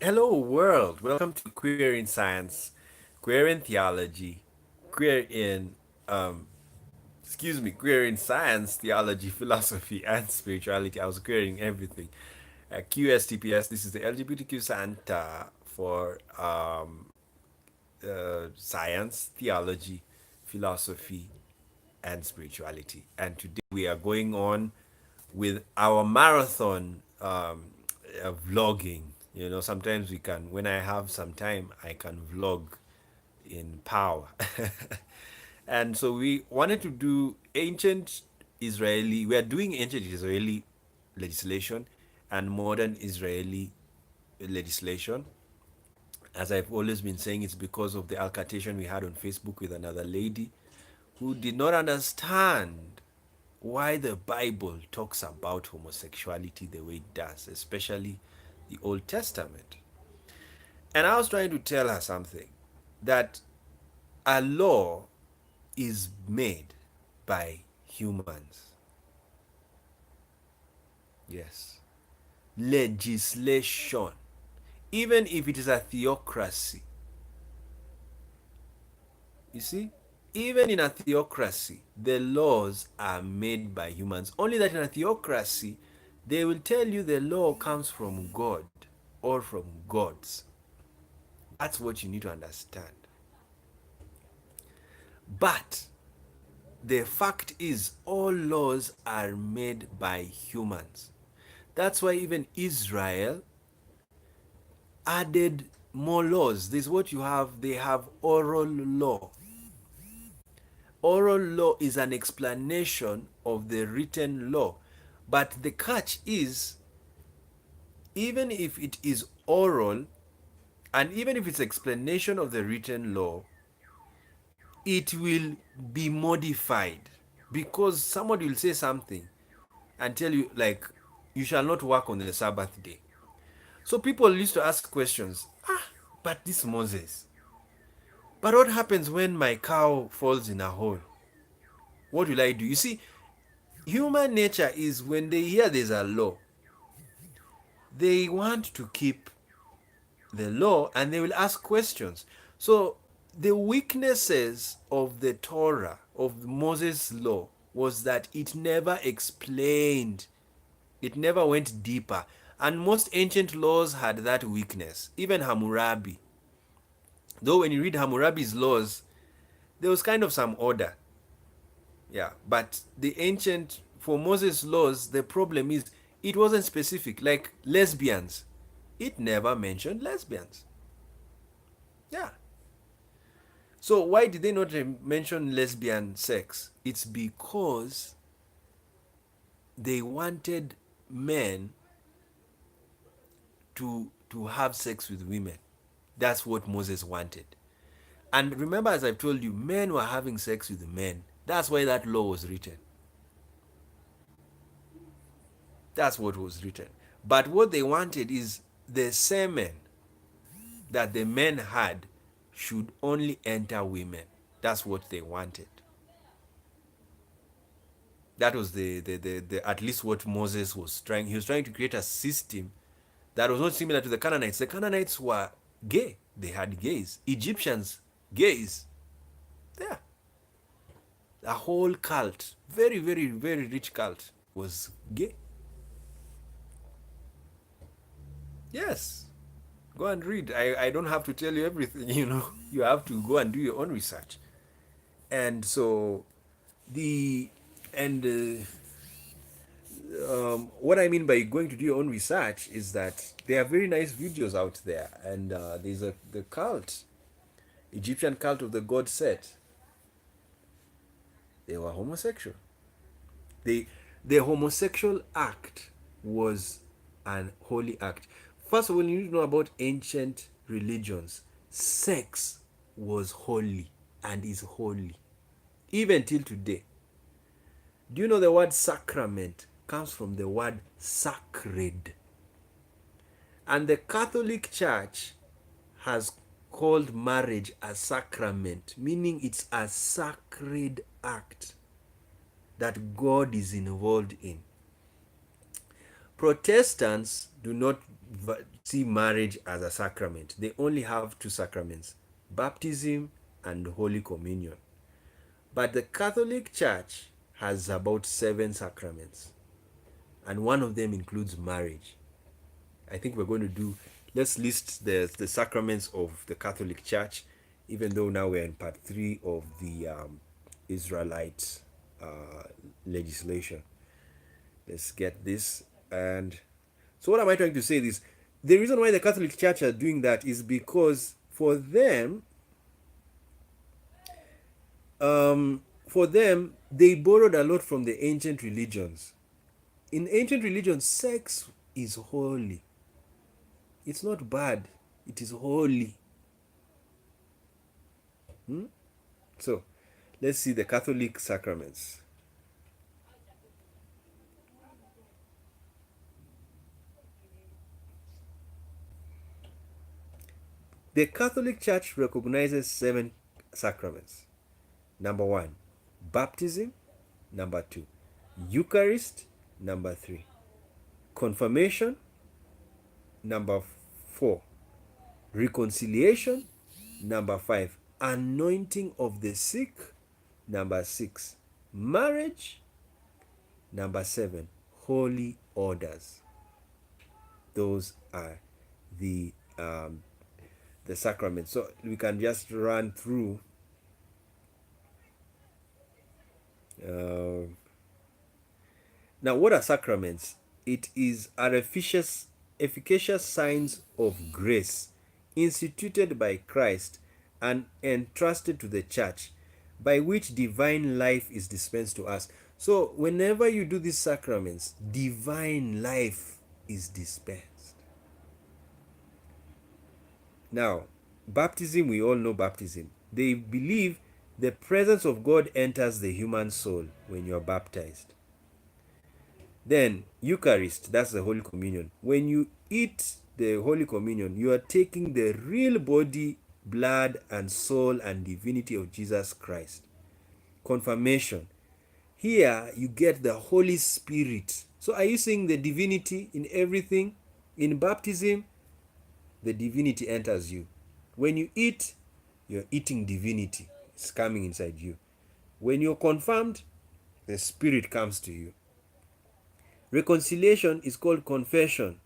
Hello, world. Welcome to Queer in Science, Queer in Theology, Queer in, Queer in Science, Theology, Philosophy, and Spirituality. I was querying everything. QSTPS, this is the LGBTQ Center for Science, Theology, Philosophy, and Spirituality. And today we are going on with our marathon vlogging. You know, sometimes we can, when I have some time, I can vlog in power. And so we wanted to do ancient Israeli, we are doing ancient Israeli legislation and modern Israeli legislation. As I've always been saying, it's because of the altercation we had on Facebook with another lady who did not understand why the Bible talks about homosexuality the way it does, especially the Old Testament. And I was trying to tell her something, that a law is made by humans. Yes. Legislation. Even if it is a theocracy. You see? Even in a theocracy, the laws are made by humans. Only that in a theocracy, they will tell you the law comes from God or from gods. That's what you need to understand. But the fact is, all laws are made by humans. That's why even Israel added more laws. This is what you have. They have oral law. Oral law is an explanation of the written law. But the catch is, even if it is oral, and even if it's explanation of the written law, it will be modified, because somebody will say something and tell you, like, you shall not work on the Sabbath day. So people used to ask questions. But this Moses, but what happens when my cow falls in a hole? What will I do? You see, human nature is, when they hear there's a law, they want to keep the law and they will ask questions. So the weaknesses of the Torah, of Moses' law, was that it never explained, it never went deeper. And most ancient laws had that weakness. Even Hammurabi. Though when you read Hammurabi's laws, there was kind of some order. Yeah. But the ancient, for Moses' laws, the problem is it wasn't specific. Like lesbians, it never mentioned lesbians. Yeah. So why did they not mention lesbian sex? It's because they wanted men to have sex with women. That's what Moses wanted. And remember, as I've told you, men were having sex with men. That's why that law was written. That's what was written. But what they wanted is the semen that the men had should only enter women. That's what they wanted. That was the at least what Moses was trying. He was trying to create a system that was not similar to the Canaanites. The Canaanites were gay. They had gays. Egyptians, gays. Yeah. A whole cult, very, very, very rich cult, was gay. Yes. Go and read. I don't have to tell you everything, you know. You have to go and do your own research. And so the and what I mean by going to do your own research is that there are very nice videos out there, and there's the cult, Egyptian cult of the god Set. They were homosexual. They the homosexual act was an holy act. First of all, you need to know about ancient religions. Sex was holy and is holy, even till today. Do you know the word sacrament comes from the word sacred? And the Catholic Church has called marriage a sacrament, meaning it's a sacred act that God is involved in. Protestants do not see marriage as a sacrament. They only have two sacraments, baptism and Holy Communion. But the Catholic Church has about 7 sacraments, and one of them includes marriage. I think we're going to do, let's list the sacraments of the Catholic Church, even though now we're in part 3 of the Israelite legislation. Let's get this. And so, what am I trying to say? This, the reason why the Catholic Church are doing that is because for them, they borrowed a lot from the ancient religions. In ancient religions, sex is holy. It's not bad. It is holy. So, let's see the Catholic sacraments. The Catholic Church recognizes 7 sacraments. Number 1, baptism. Number 2, Eucharist. Number 3, confirmation. Number 4, reconciliation. Number 5, anointing of the sick. Number 6, marriage. Number 7, holy orders. Those are the sacraments. So we can just run through. Now, what are sacraments? It is efficacious signs of grace instituted by Christ and entrusted to the church, by which divine life is dispensed to us. So whenever you do these sacraments, divine life is dispensed. Now, baptism, we all know baptism. They believe the presence of God enters the human soul when you are baptized. Then, Eucharist, that's the Holy Communion. When you eat the Holy Communion, you are taking the real body, blood, and soul and divinity of Jesus Christ. Confirmation. Here, you get the Holy Spirit. So, are you seeing the divinity in everything? In baptism, the divinity enters you. When you eat, you're eating divinity. It's coming inside you. When you're confirmed, the Spirit comes to you. Reconciliation is called confession.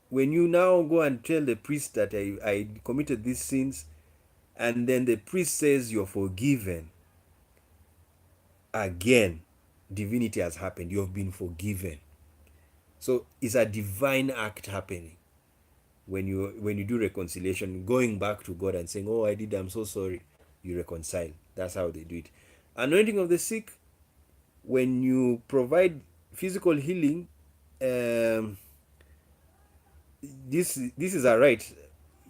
When you now go and tell the priest that I committed these sins, and then the priest says you're forgiven, again, divinity has happened. You have been forgiven. So it's a divine act happening when you do reconciliation, going back to God and saying, oh, I'm so sorry. You reconcile. That's how they do it. Anointing of the sick, when you provide physical healing, this is a rite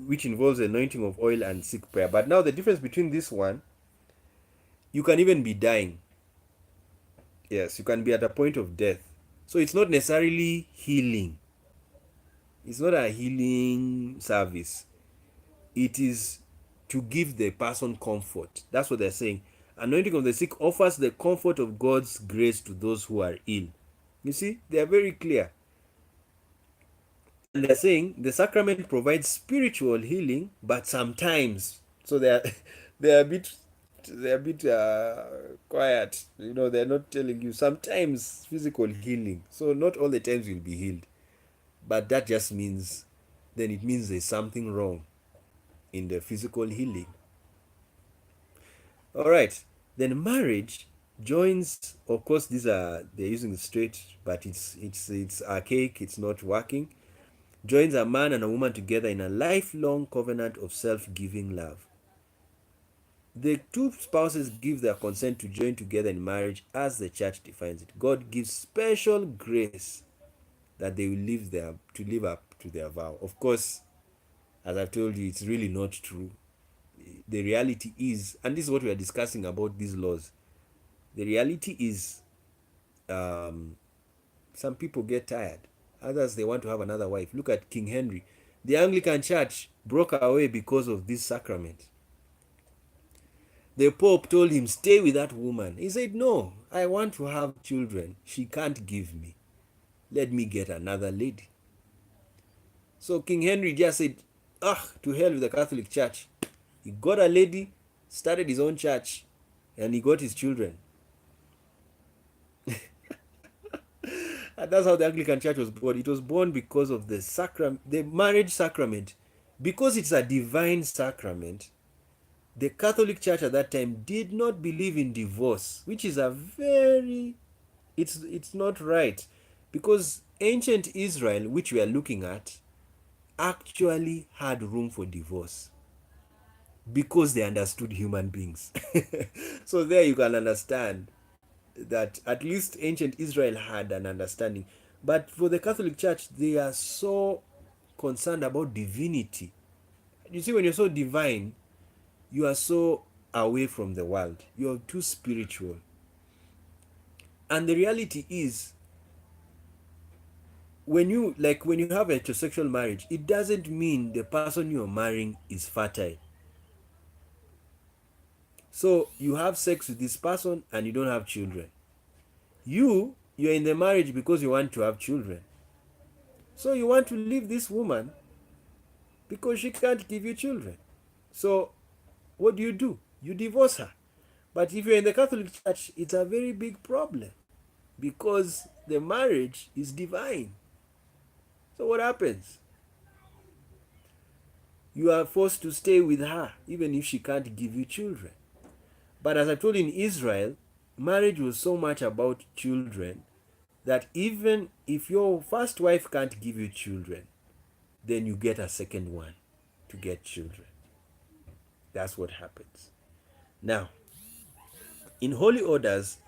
which involves anointing of oil and sick prayer. But now the difference between this one, you can even be dying. Yes, you can be at a point of death. So it's not necessarily healing. It's not a healing service. It is to give the person comfort. That's what they're saying. Anointing of the sick offers the comfort of God's grace to those who are ill. You see, they are very clear. And they're saying the sacrament provides spiritual healing, but sometimes. So they're a bit quiet. You know, they're not telling you. Sometimes physical healing. So not all the times you'll be healed. But that just means, then it means there's something wrong in the physical healing. All right. Then marriage joins. Of course, they're using straight, but it's archaic. It's not working. Joins a man and a woman together in a lifelong covenant of self-giving love. The two spouses give their consent to join together in marriage as the church defines it. God gives special grace that they will live up to their vow. Of course, as I've told you, it's really not true. The reality is, and this is what we are discussing about these laws. The reality is, some people get tired. Others, they want to have another wife. Look at King Henry. The Anglican Church broke away because of this sacrament. The Pope told him, stay with that woman. He said, no, I want to have children. She can't give me. let me get another lady. So King Henry just said, ah, to hell with the Catholic Church. He got a lady, started his own church, and he got his children. And that's how the Anglican Church was born. It was born because of the marriage sacrament. Because it's a divine sacrament, the Catholic Church at that time did not believe in divorce, which is a very it's not right, because ancient Israel, which we are looking at, actually had room for divorce because they understood human beings. So there you can understand that at least ancient Israel had an understanding. But for the Catholic Church, they are so concerned about divinity. You see, when you're so divine, you are so away from the world. You're too spiritual. And the reality is, when you have a heterosexual marriage, it doesn't mean the person you're marrying is fertile. So you have sex with this person and you don't have children. You're in the marriage because you want to have children. So you want to leave this woman because she can't give you children. So what do? You divorce her. But if you're in the Catholic Church, it's a very big problem because the marriage is divine. So what happens? You are forced to stay with her even if she can't give you children. But as I told you, in Israel, marriage was so much about children that even if your first wife can't give you children, then you get a second one to get children. That's what happens. Now, in holy orders,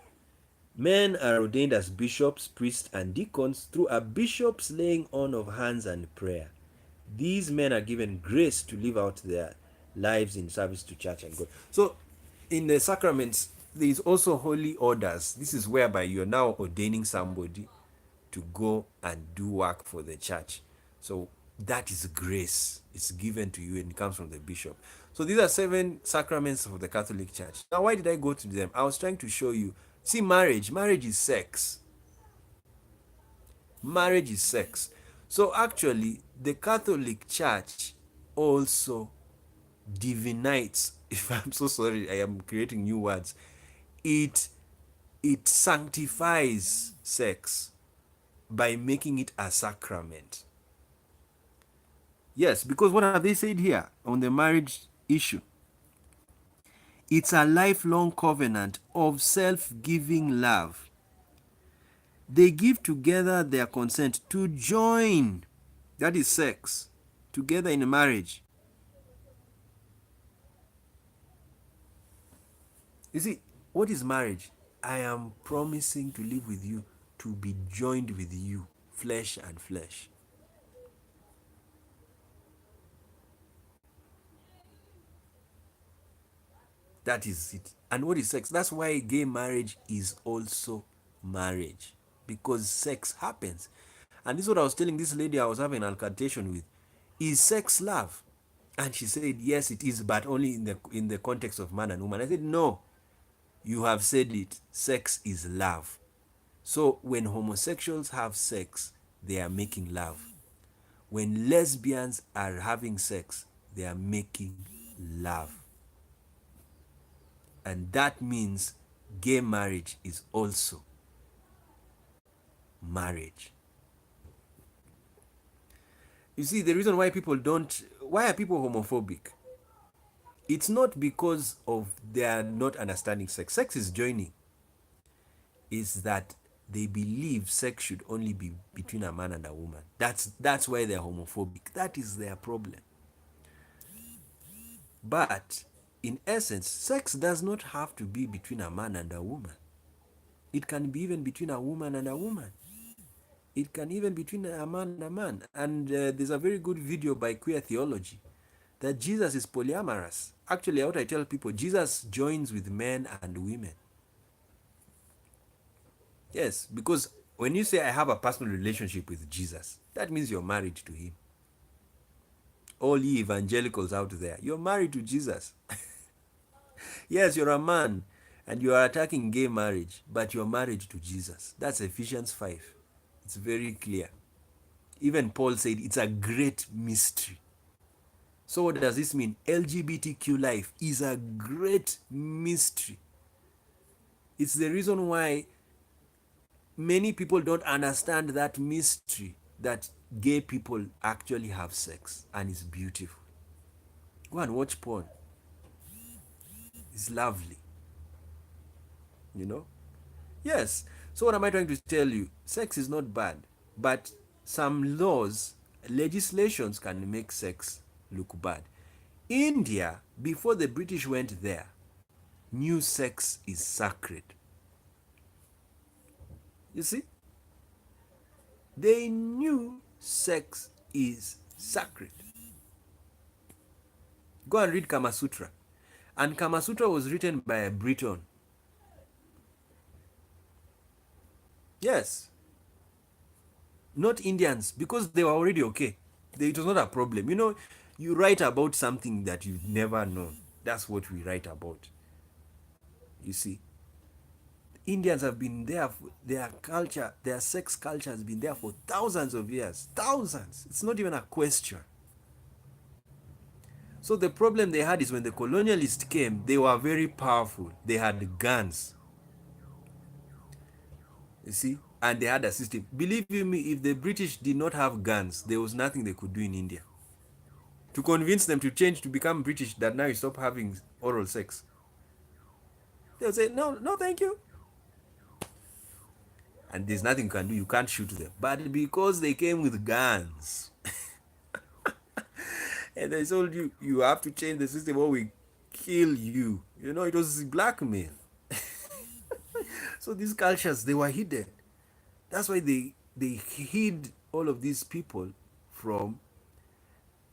men are ordained as bishops, priests, and deacons through a bishop's laying on of hands and prayer. These men are given grace to live out their lives in service to church and God. So, in the sacraments, there is also holy orders. This is whereby you're now ordaining somebody to go and do work for the church. So that is grace. It's given to you and it comes from the bishop. So these are 7 sacraments of the Catholic Church. Now, why did I go to them? I was trying to show you. See, marriage is sex. Marriage is sex. So actually, the Catholic Church also divinites, if I'm so sorry, I am creating new words. It sanctifies sex by making it a sacrament. Yes, because what have they said here on the marriage issue? It's a lifelong covenant of self-giving love. They give together their consent to join, that is sex, together in a marriage. You see, what is marriage? I am promising to live with you, to be joined with you, flesh and flesh. That is it. And what is sex? That's why gay marriage is also marriage, because sex happens. And this is what I was telling this lady I was having an altercation with. Is sex love? And she said, yes, it is, but only in the context of man and woman. I said, no, you have said it. Sex is love. So when homosexuals have sex, they are making love. When lesbians are having sex, they are making love. And that means gay marriage is also marriage. You see, the reason why are people homophobic? It's not because of they are not understanding sex. Sex is joining. It's that they believe sex should only be between a man and a woman. That's why they're homophobic. That is their problem. But in essence, sex does not have to be between a man and a woman. It can be even between a woman and a woman. It can even be between a man and a man. And there's a very good video by Queer Theology that Jesus is polyamorous. Actually, what I tell people, Jesus joins with men and women. Yes, because when you say I have a personal relationship with Jesus, that means you're married to him. All ye evangelicals out there, you're married to Jesus. Yes, you're a man and you are attacking gay marriage, but you're married to Jesus. That's Ephesians 5. It's very clear. Even Paul said it's a great mystery. So what does this mean? LGBTQ life is a great mystery. It's the reason why many people don't understand that mystery, that gay people actually have sex and it's beautiful. Go and watch porn. It's lovely. You know? Yes. So what am I trying to tell you? Sex is not bad, but some laws, legislations can make sex look bad. India, before the British went there, knew sex is sacred. You see? They knew sex is sacred. Go and read Kama Sutra. And Kama Sutra was written by a Briton. Yes. Not Indians, because they were already okay. It was not a problem. You know, you write about something that you've never known. That's what we write about. You see, Indians have been there, their culture, their sex culture has been there for thousands of years. Thousands. It's not even a question. So the problem they had is when the colonialists came, they were very powerful. They had guns. You see? And they had a system. Believe you me, if the British did not have guns, there was nothing they could do in India to convince them to change to become British, that now you stop having oral sex. They'll say, no, no, thank you. And there's nothing you can do. You can't shoot them. But because they came with guns, and they told you, you have to change the system or we kill you. You know, it was blackmail. So these cultures, they were hidden. That's why they hid all of these people from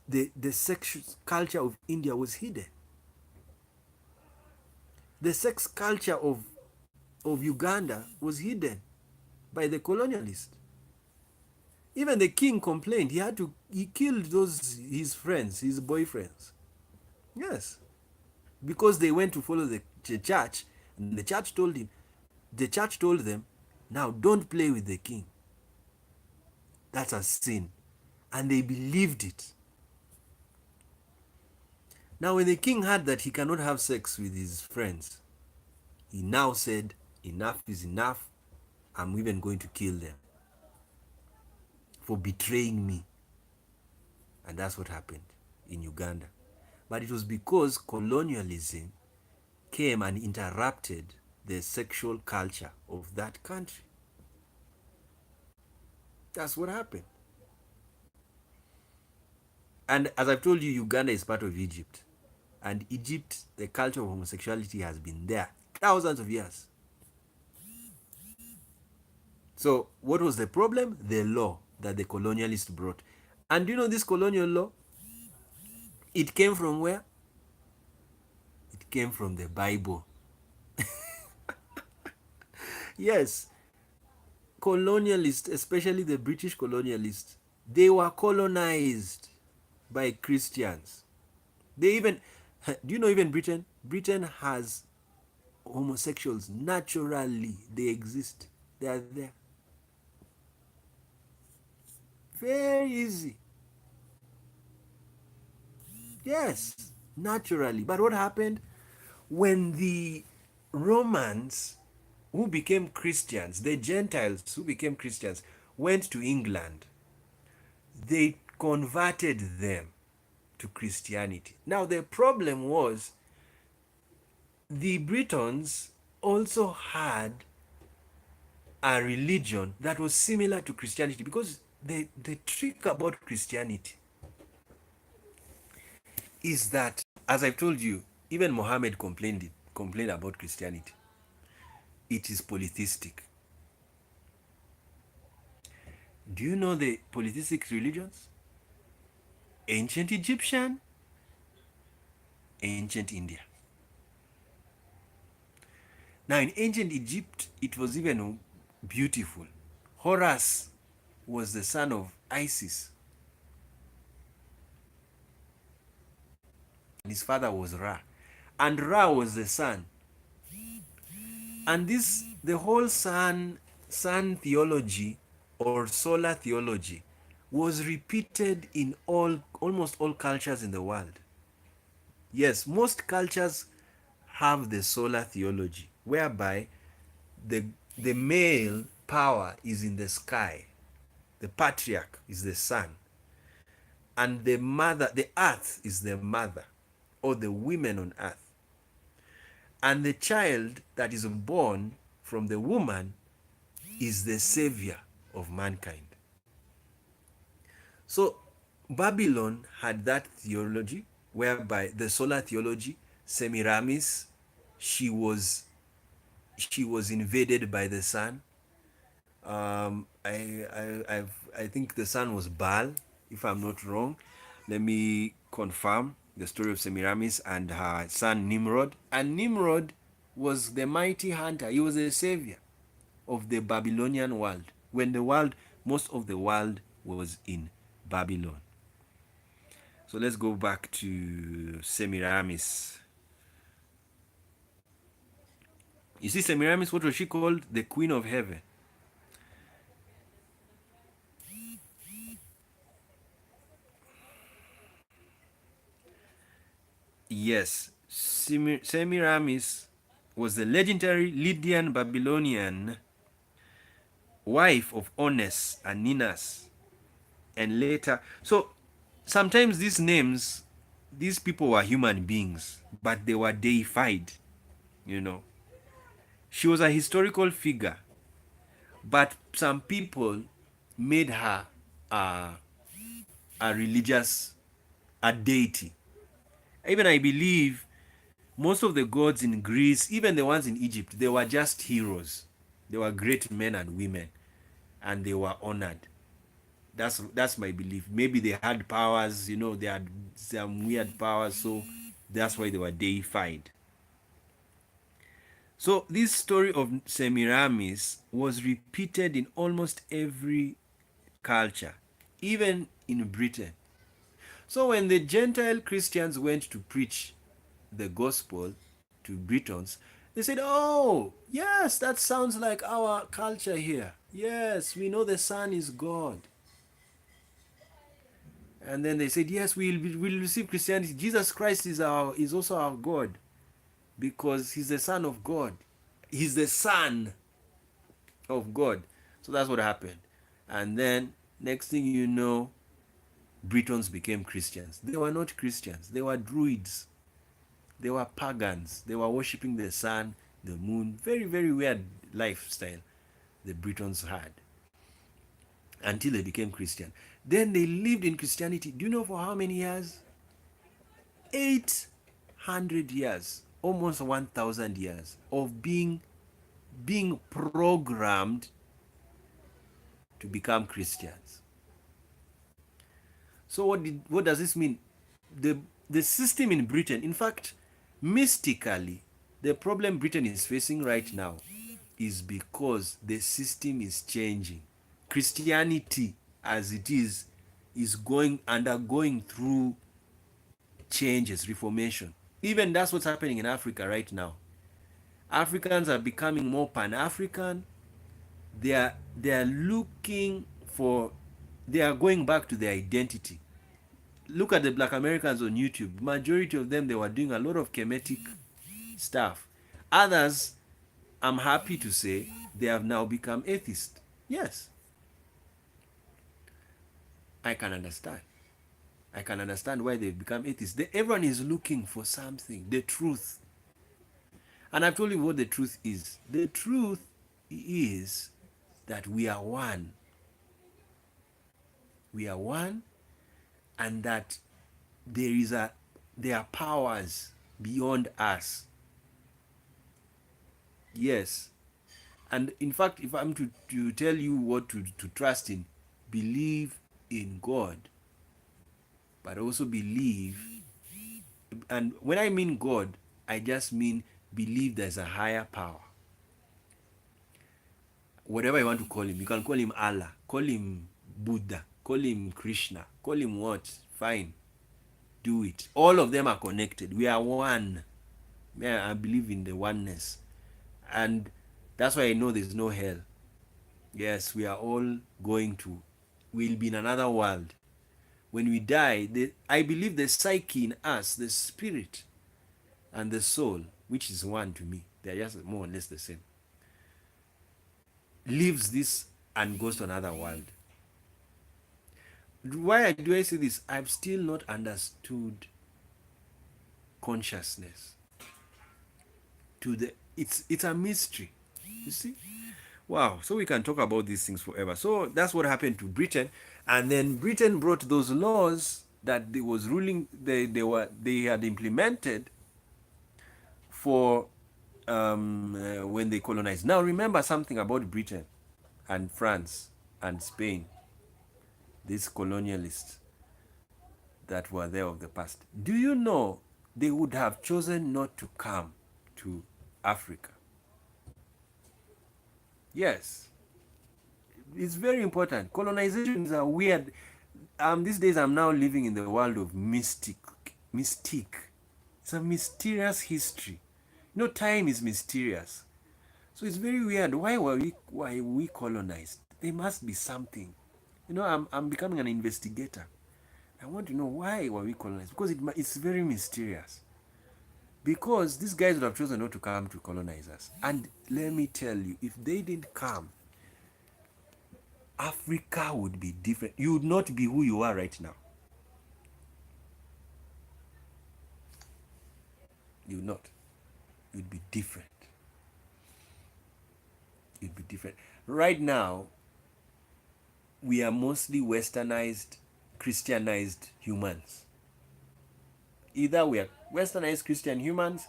the sex culture of India was hidden. The sex culture of Uganda was hidden by the colonialists. Even the king complained. He killed his friends, his boyfriends. Yes. Because they went to follow the church, and the church told them, now don't play with the king. That's a sin. And they believed it. Now when the king heard that he cannot have sex with his friends, he now said, enough is enough. I'm even going to kill them for betraying me. And that's what happened in Uganda. But it was because colonialism came and interrupted the sexual culture of that country. That's what happened. And as I've told you, Uganda is part of Egypt. And Egypt, the culture of homosexuality has been there thousands of years. So what was the problem? The law that the colonialists brought. And you know this colonial law? It came from where? It came from the Bible. Yes, colonialists, especially the British colonialists, they were colonized by Christians. They even, do you know even Britain? Britain has homosexuals naturally. They exist. They are there. Very easy. Yes, naturally. But what happened? When the Romans, who became Christians, the Gentiles who became Christians, went to England, they converted them to Christianity. Now the problem was the Britons also had a religion that was similar to Christianity, because the trick about Christianity is that, as I've told you, even Muhammad complained about Christianity. It is polytheistic. Do you know the polytheistic religions? Ancient Egyptian, ancient India. Now in ancient Egypt, it was even beautiful. Horus was the son of Isis. And his father was Ra. And Ra was the sun. And the whole sun theology or solar theology was repeated in almost all cultures in the world. Yes, most cultures have the solar theology, whereby the the male power is in the sky, the patriarch is the sun, and the earth is the mother, or the women on earth, and the child that is born from the woman is the savior of mankind. So Babylon had that theology, whereby the solar theology, Semiramis, she was she was invaded by the sun. I think the son was Baal, if I'm not wrong. Let me confirm the story of Semiramis and her son Nimrod. And Nimrod was the mighty hunter. He was a savior of the Babylonian world, when most of the world was in Babylon. So let's go back to Semiramis. You see, Semiramis, what was she called? The Queen of Heaven. Yes, Semiramis was the legendary Lydian Babylonian wife of Ones and Ninus, and later. So sometimes these people were human beings, but they were deified. You know, she was a historical figure, but some people made her a, a religious, a deity. Even I believe most of the gods in Greece, even the ones in Egypt, they were just heroes. They were great men and women, and they were honored. That's my belief. Maybe they had powers, they had some weird powers, so that's why they were deified. So this story of Semiramis was repeated in almost every culture, even in Britain. So when the Gentile Christians went to preach the gospel to Britons, they said, "Oh, yes, that sounds like our culture here. Yes, we know the Son is God." And then they said, "Yes, we'll receive Christianity. Jesus Christ is also our God, because he's the Son of God. He's the Son of God." So that's what happened. And then next thing you know, Britons became Christians. They were not Christians. They were Druids. They were pagans. They were worshipping the sun, the moon. Very, very weird lifestyle the Britons had until they became Christian. Then they lived in Christianity. Do you know for how many years? 800 years, almost 1,000 years of being programmed to become Christians. So what does this mean? The system in Britain, in fact, mystically, the problem Britain is facing right now is because the system is changing. Christianity as it is undergoing through changes, reformation. Even that's what's happening in Africa right now. Africans are becoming more pan-African. They are looking for, they are going back to their identity. Look at the Black Americans on YouTube. Majority of them, they were doing a lot of Kemetic stuff. Others, I'm happy to say, they have now become atheists. Yes, I can understand. I can understand why they've become atheists. Everyone is looking for something, the truth. And I've told you what the truth is. The truth is that we are one. We are one, and that there are powers beyond us. Yes. And in fact, if I'm to tell you what to trust in, believe in God, but also believe, and when I mean God, I just mean believe there's a higher power. Whatever you want to call him, you can call him Allah, call him Buddha, call him Krishna, call him what? Fine. Do it. All of them are connected. We are one. Yeah, I believe in the oneness. And that's why I know there's no hell. Yes, we are all going to, we'll be in another world. When we die, I believe the psyche in us, the spirit and the soul, which is one to me, they are just more or less the same, leaves this and goes to another world. Why do I say this? I've still not understood consciousness. It's a mystery. You see? Wow. So we can talk about these things forever. So that's what happened to Britain. And then Britain brought those laws that they was ruling they had implemented for when they colonized. Now remember something about Britain and France and Spain, these colonialists that were there of the past. Do you know they would have chosen not to come to Africa? Yes, it's very important. Colonizations are weird. These days I'm now living in the world of mystique. It's a mysterious history. You know, time is mysterious. So it's very weird. Why we colonized? There must be something. You know, I'm becoming an investigator. I want to know why were we colonized, because it's very mysterious. Because these guys would have chosen not to come to colonize us. And let me tell you, if they didn't come, Africa would be different. You would not be who you are right now. You would not. You'd be different. You'd be different. Right now, we are mostly westernized, Christianized humans. Either we are westernized Christian humans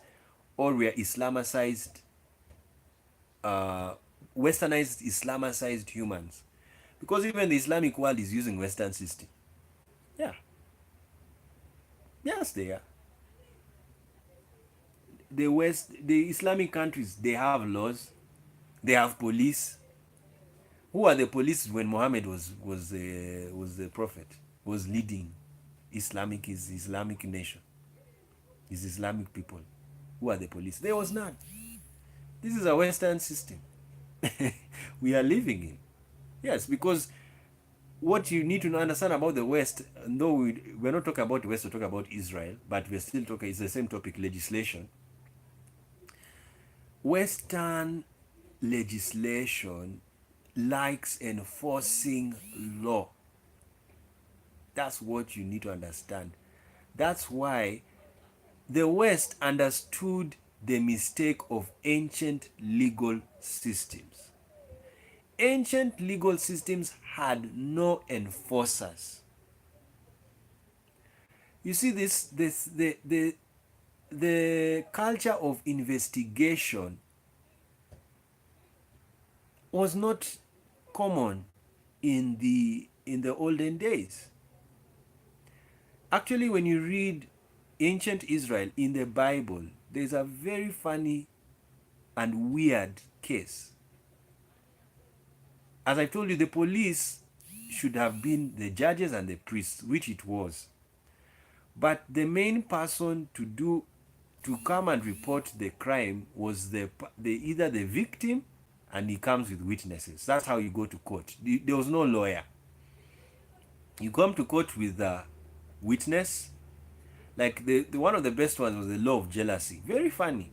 or we are Islamicized, westernized Islamicized humans. Because even the Islamic world is using Western system. Yeah. Yes, they are. The Islamic countries, they have laws, they have police. Who are the police when Muhammad was the prophet, was leading his Islamic nation, his Islamic people? Who are the police? There was none. This is a Western system we are living in. Yes, because what you need to understand about the West, though we're not talking about the West, we're talking about Israel, but we're still talking, it's the same topic, legislation. Western legislation likes enforcing law. That's what you need to understand. That's why the West understood the mistake of ancient legal systems. Ancient legal systems had no enforcers. You see, the culture of investigation was not common in the olden days. Actually, when you read ancient Israel in the Bible, there's a very funny and weird case. As I told you, the police should have been the judges and the priests, which it was. But the main person to come and report the crime was either the victim, and he comes with witnesses. That's how you go to court. There was no lawyer. You come to court with a witness. Like the one of the best ones was the law of jealousy. Very funny.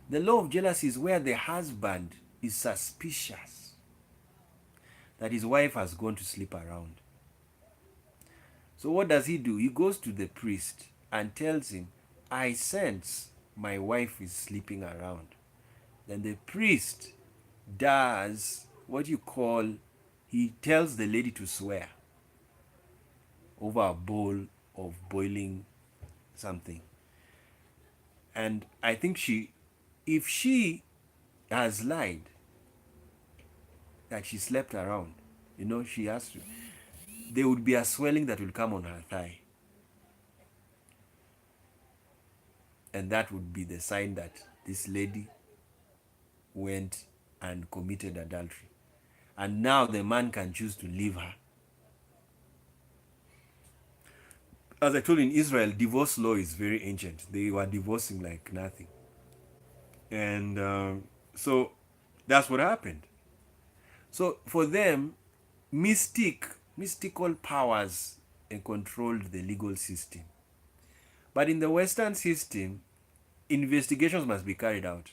The law of jealousy is where the husband is suspicious that his wife has gone to sleep around. So what does he do? He goes to the priest and tells him, I sense my wife is sleeping around. Then the priest does what you call, he tells the lady to swear over a bowl of boiling something. And I think if she has lied that she slept around, she has to, there would be a swelling that will come on her thigh. And that would be the sign that this lady went and committed adultery. And now the man can choose to leave her. As I told you, in Israel, divorce law is very ancient. They were divorcing like nothing. And so that's what happened. So for them, mystical powers controlled the legal system. But in the Western system, investigations must be carried out.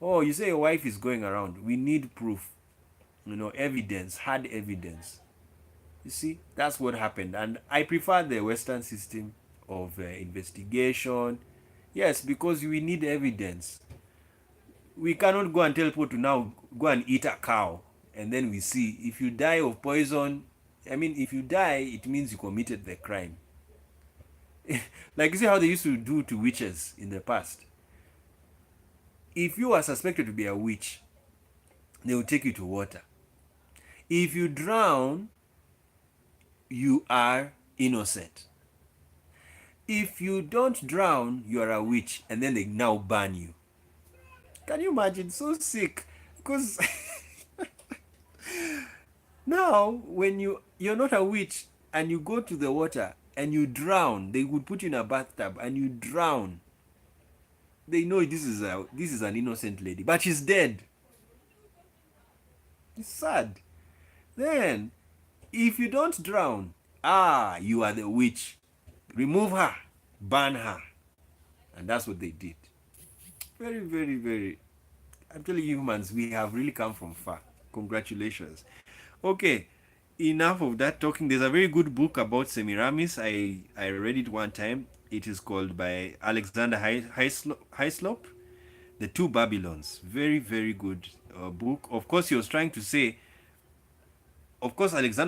Oh, you say your wife is going around. We need proof, evidence, hard evidence. You see, that's what happened. And I prefer the Western system of investigation. Yes, because we need evidence. We cannot go and tell people to now go and eat a cow and then we see if you die of poison. I mean, if you die, it means you committed the crime. Like you see how they used to do to witches in the past. If you are suspected to be a witch, they will take you to water. If you drown, you are innocent. If you don't drown, you are a witch, and then they now burn you. Can you imagine? So sick. Because now, when you're not a witch and you go to the water and you drown, they would put you in a bathtub and you drown. They know this is an innocent lady, but she's dead. It's sad. Then, if you don't drown, you are the witch. Remove her, burn her. And that's what they did. Very, very, very. I'm telling you, humans, we have really come from far. Congratulations. Okay, enough of that talking. There's a very good book about Semiramis. I read it one time. It is called by Alexander Hyslop, The Two Babylons. Very, very good book. Of course, Alexander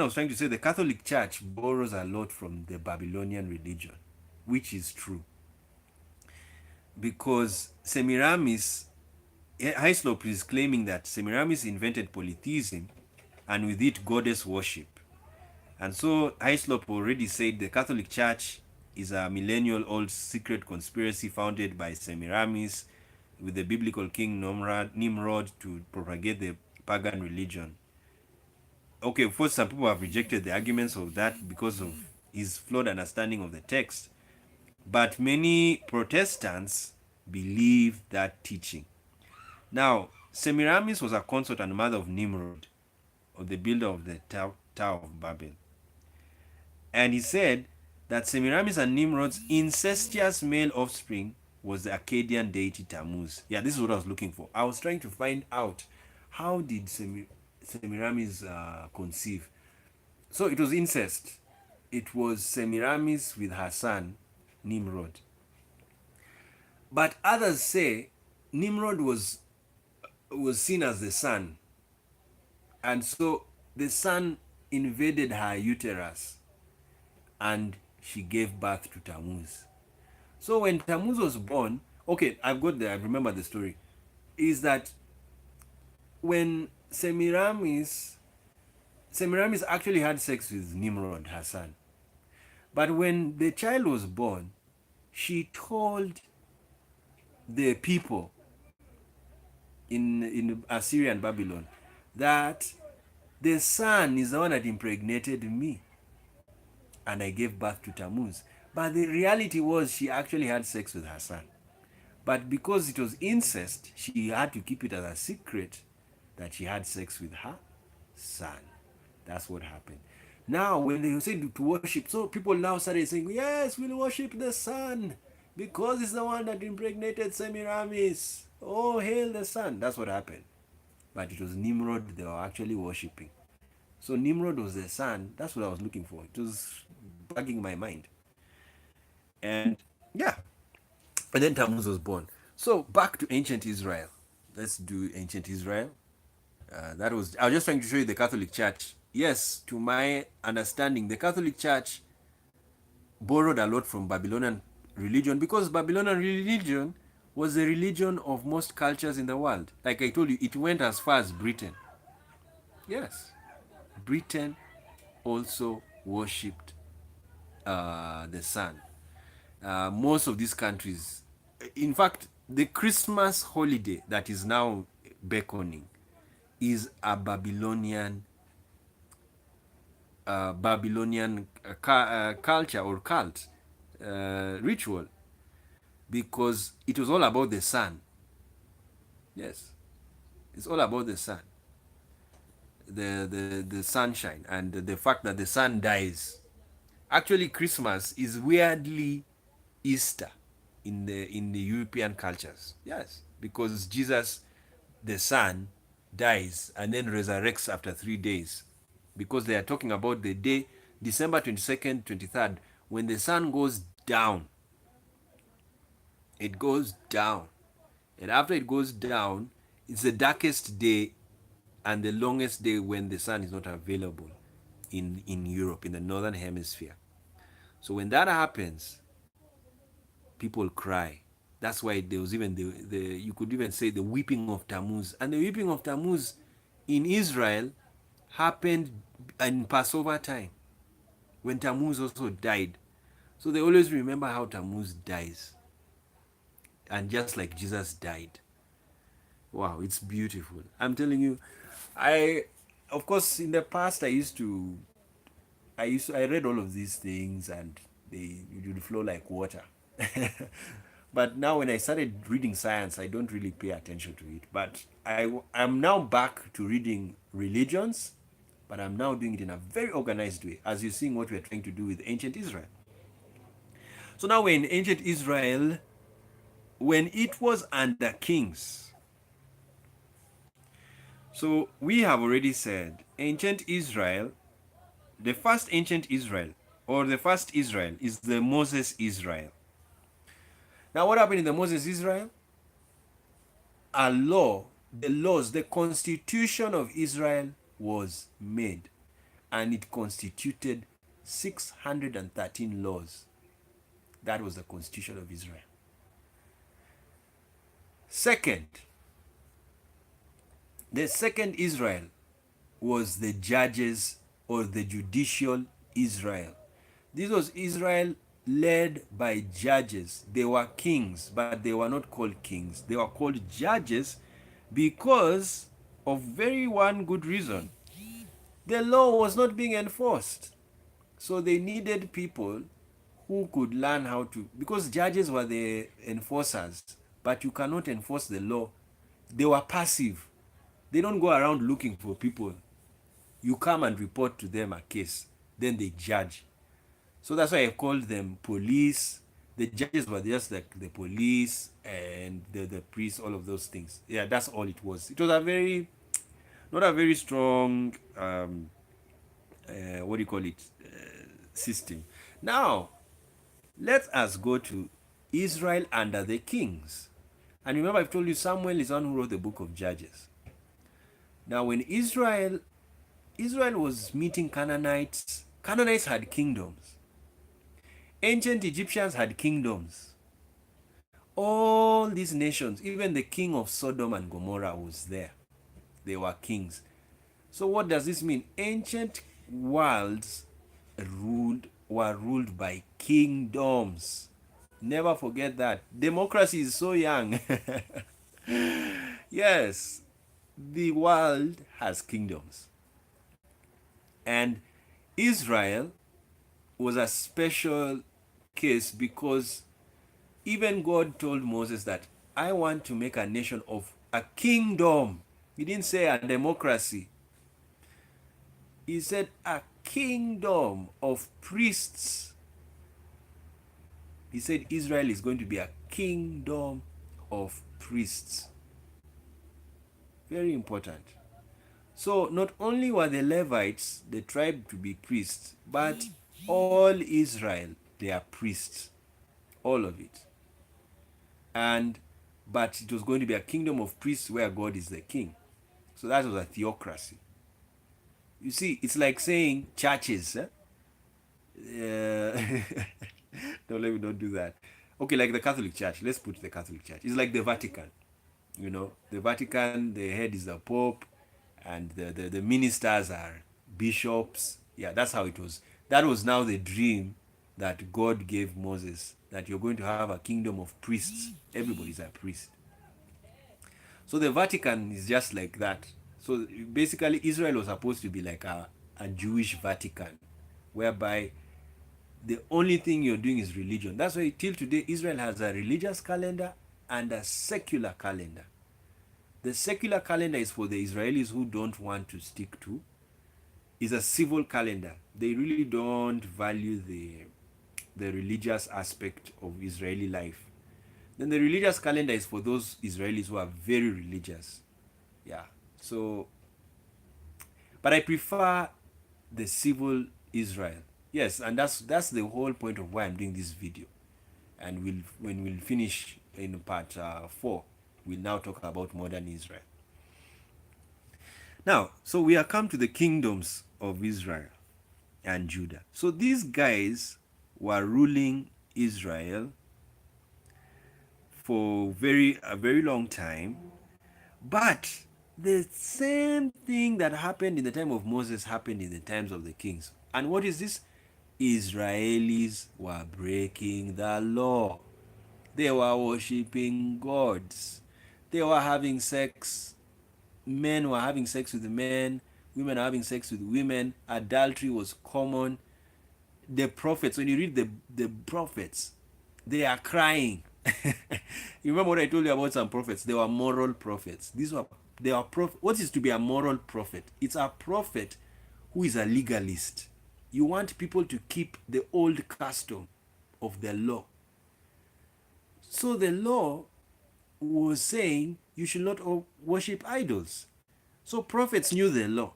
was trying to say the Catholic Church borrows a lot from the Babylonian religion, which is true. Because Hyslop is claiming that Semiramis invented polytheism and with it goddess worship. And so Hyslop already said the Catholic Church is a millennial-old secret conspiracy founded by Semiramis with the biblical king Nimrod to propagate the pagan religion. Okay, of course, some people have rejected the arguments of that because of his flawed understanding of the text. But many Protestants believe that teaching. Now, Semiramis was a consort and mother of Nimrod, of the builder of the Tower of Babel. And he said that Semiramis and Nimrod's incestuous male offspring was the Akkadian deity Tammuz. Yeah, this is what I was looking for. I was trying to find out how did Semiramis conceive. So it was incest. It was Semiramis with her son, Nimrod. But others say Nimrod was seen as the sun. And so the sun invaded her uterus and she gave birth to Tammuz. So when Tammuz was born, okay, I remember the story, is that when Semiramis actually had sex with Nimrod, her son. But when the child was born, she told the people in Assyria and Babylon that the sun is the one that impregnated me and I gave birth to Tammuz. But the reality was she actually had sex with her son. But because it was incest, she had to keep it as a secret that she had sex with her son. That's what happened. Now, when they said to worship, so people now started saying, yes, we'll worship the sun because it's the one that impregnated Semiramis. Oh, hail the sun. That's what happened. But it was Nimrod they were actually worshipping. So Nimrod was the sun. That's what I was looking for. It was bugging my mind. And yeah. And then Tammuz was born. So back to ancient Israel. Let's do ancient Israel. I was just trying to show you the Catholic Church. Yes, to my understanding, the Catholic Church borrowed a lot from Babylonian religion because Babylonian religion was the religion of most cultures in the world. Like I told you, it went as far as Britain. Yes, Britain also worshipped the sun. Most of these countries, in fact, the Christmas holiday that is now beckoning is a Babylonian culture or cult ritual because it was all about the sun. Yes, it's all about the sun. the sunshine and the fact that the sun dies. Actually, Christmas is weirdly Easter in the European cultures. Yes, because Jesus, the Son, dies and then resurrects after 3 days. Because they are talking about the day, December 22nd, 23rd, when the sun goes down. It goes down. And after it goes down, it's the darkest day and the longest day when the sun is not available in Europe, in the northern hemisphere. So when that happens, people cry. That's why there was even the you could even say the weeping of Tammuz. And the weeping of Tammuz in Israel happened in Passover time when Tammuz also died. So they always remember how Tammuz dies. And just like Jesus died. Wow, it's beautiful. I'm telling you, I of course in the past I read all of these things and they would flow like water. But now when I started reading science, I don't really pay attention to it. But I'm now back to reading religions, but I'm now doing it in a very organized way, as you're seeing what we're trying to do with ancient Israel. So now we're in ancient Israel when it was under kings. So we have already said ancient Israel, the first ancient Israel, or the first Israel, is the Moses Israel. Now, what happened in the Moses Israel? A law, the laws, the constitution of Israel was made, and it constituted 613 laws. That was the constitution of Israel. Second, the second Israel was the judges or the judicial Israel. This was Israel led by judges. They were kings, but they were not called kings. They were called judges because of very one good reason. The law was not being enforced. So they needed people who could learn how to, because judges were the enforcers, but you cannot enforce the law. They were passive. They don't go around looking for people. You come and report to them a case, then they judge. So that's why I called them police. The judges were just like the police and the priests, all of those things. Yeah, that's all it was. It was a very, not a very strong, what do you call it, system. Now, let us go to Israel under the kings. And remember, I've told you Samuel is the one who wrote the book of Judges. Now, when Israel was meeting Canaanites, Canaanites had kingdoms. Ancient Egyptians had kingdoms. All these nations, even the king of Sodom and Gomorrah was there. They were kings. So what does this mean? Ancient worlds were ruled by kingdoms. Never forget that. Democracy is so young. Yes, the world has kingdoms. And Israel was a special case because even God told Moses that I want to make a nation of a kingdom. He didn't say a democracy. He said a kingdom of priests. He said Israel is going to be a kingdom of priests. Very important. So not only were the Levites, the tribe, to be priests, but all Israel, they are priests. All of it. But it was going to be a kingdom of priests where God is the king. So that was a theocracy. You see, it's like saying churches. No, let me not do that. Okay, like the Catholic Church. Let's put the Catholic Church. It's like the Vatican. You know, the Vatican, the head is the Pope, and the ministers are bishops. Yeah, that's how it was. That was now the dream that God gave Moses, that you're going to have a kingdom of priests. Everybody's a priest. So the Vatican is just like that. So basically, Israel was supposed to be like a Jewish Vatican, whereby the only thing you're doing is religion. That's why till today, Israel has a religious calendar and a secular calendar. The secular calendar is for the Israelis who don't want to stick to. It's a civil calendar. They really don't value the religious aspect of Israeli life. Then the religious calendar is for those Israelis who are very religious. Yeah. So, but I prefer the civil Israel. Yes, and that's the whole point of why I'm doing this video. And when we'll finish in part 4, we'll now talk about modern Israel. Now, so we are come to the kingdoms of Israel and Judah. So these guys were ruling Israel for a very long time, but the same thing that happened in the time of Moses happened in the times of the kings. And what is this? Israelis were breaking the law. They were worshipping gods. They were having sex. Men were having sex with men. Women were having sex with women. Adultery was common. The prophets, when you read the prophets, they are crying. You remember what I told you about some prophets? They were moral prophets. What is to be a moral prophet? It's a prophet who is a legalist. You want people to keep the old custom of the law. So the law was saying you should not worship idols. So prophets knew the law.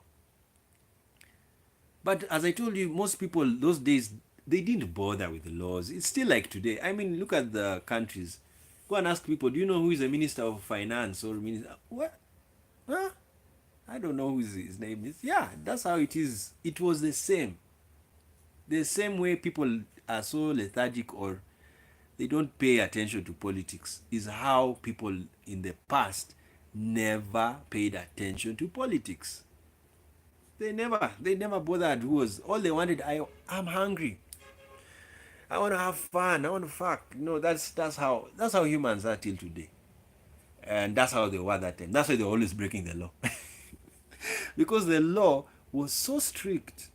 But as I told you, most people those days, they didn't bother with the laws. It's still like today. I mean, look at the countries. Go and ask people, do you know who is a minister of finance or minister? What? Huh? I don't know who his name is. Yeah, that's how it is. It was the same. The same way people are so lethargic or they don't pay attention to politics is how people in the past never paid attention to politics. They never bothered who was. All they wanted, I'm hungry. I want to have fun. I want to fuck. That's how humans are till today. And that's how they were that time. That's why they're always breaking the law. Because the law was so strict.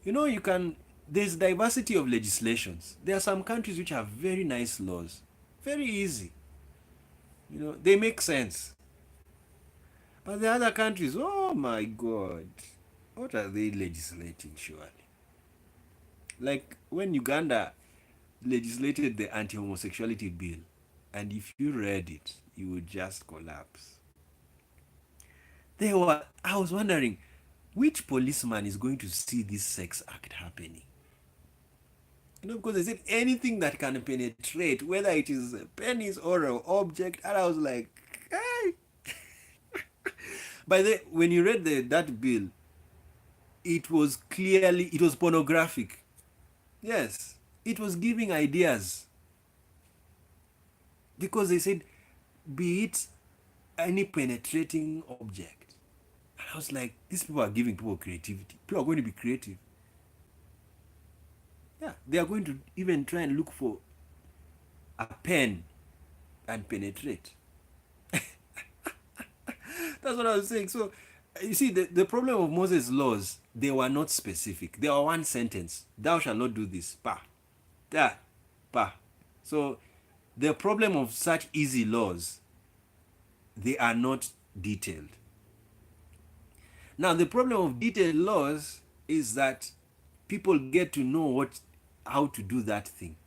There's diversity of legislations. There are some countries which have very nice laws. Very easy. They make sense. But the other countries, oh my God, what are they legislating, surely? Like when Uganda legislated the anti-homosexuality bill, and if you read it, you would just collapse. I was wondering, which policeman is going to see this sex act happening? Because they said anything that can penetrate, whether it is a penis or an object, and I was like, hey. When you read that bill, it was pornographic. Yes, it was giving ideas. Because they said, be it any penetrating object. And I was like, these people are giving people creativity. People are going to be creative. Yeah, they are going to even try and look for a pen and penetrate. That's what I was saying. So, you see, the problem of Moses' laws, they were not specific. They were one sentence. Thou shalt not do this. Pa. Da. Pa. So, the problem of such easy laws, they are not detailed. Now, the problem of detailed laws is that people get to know how to do that thing.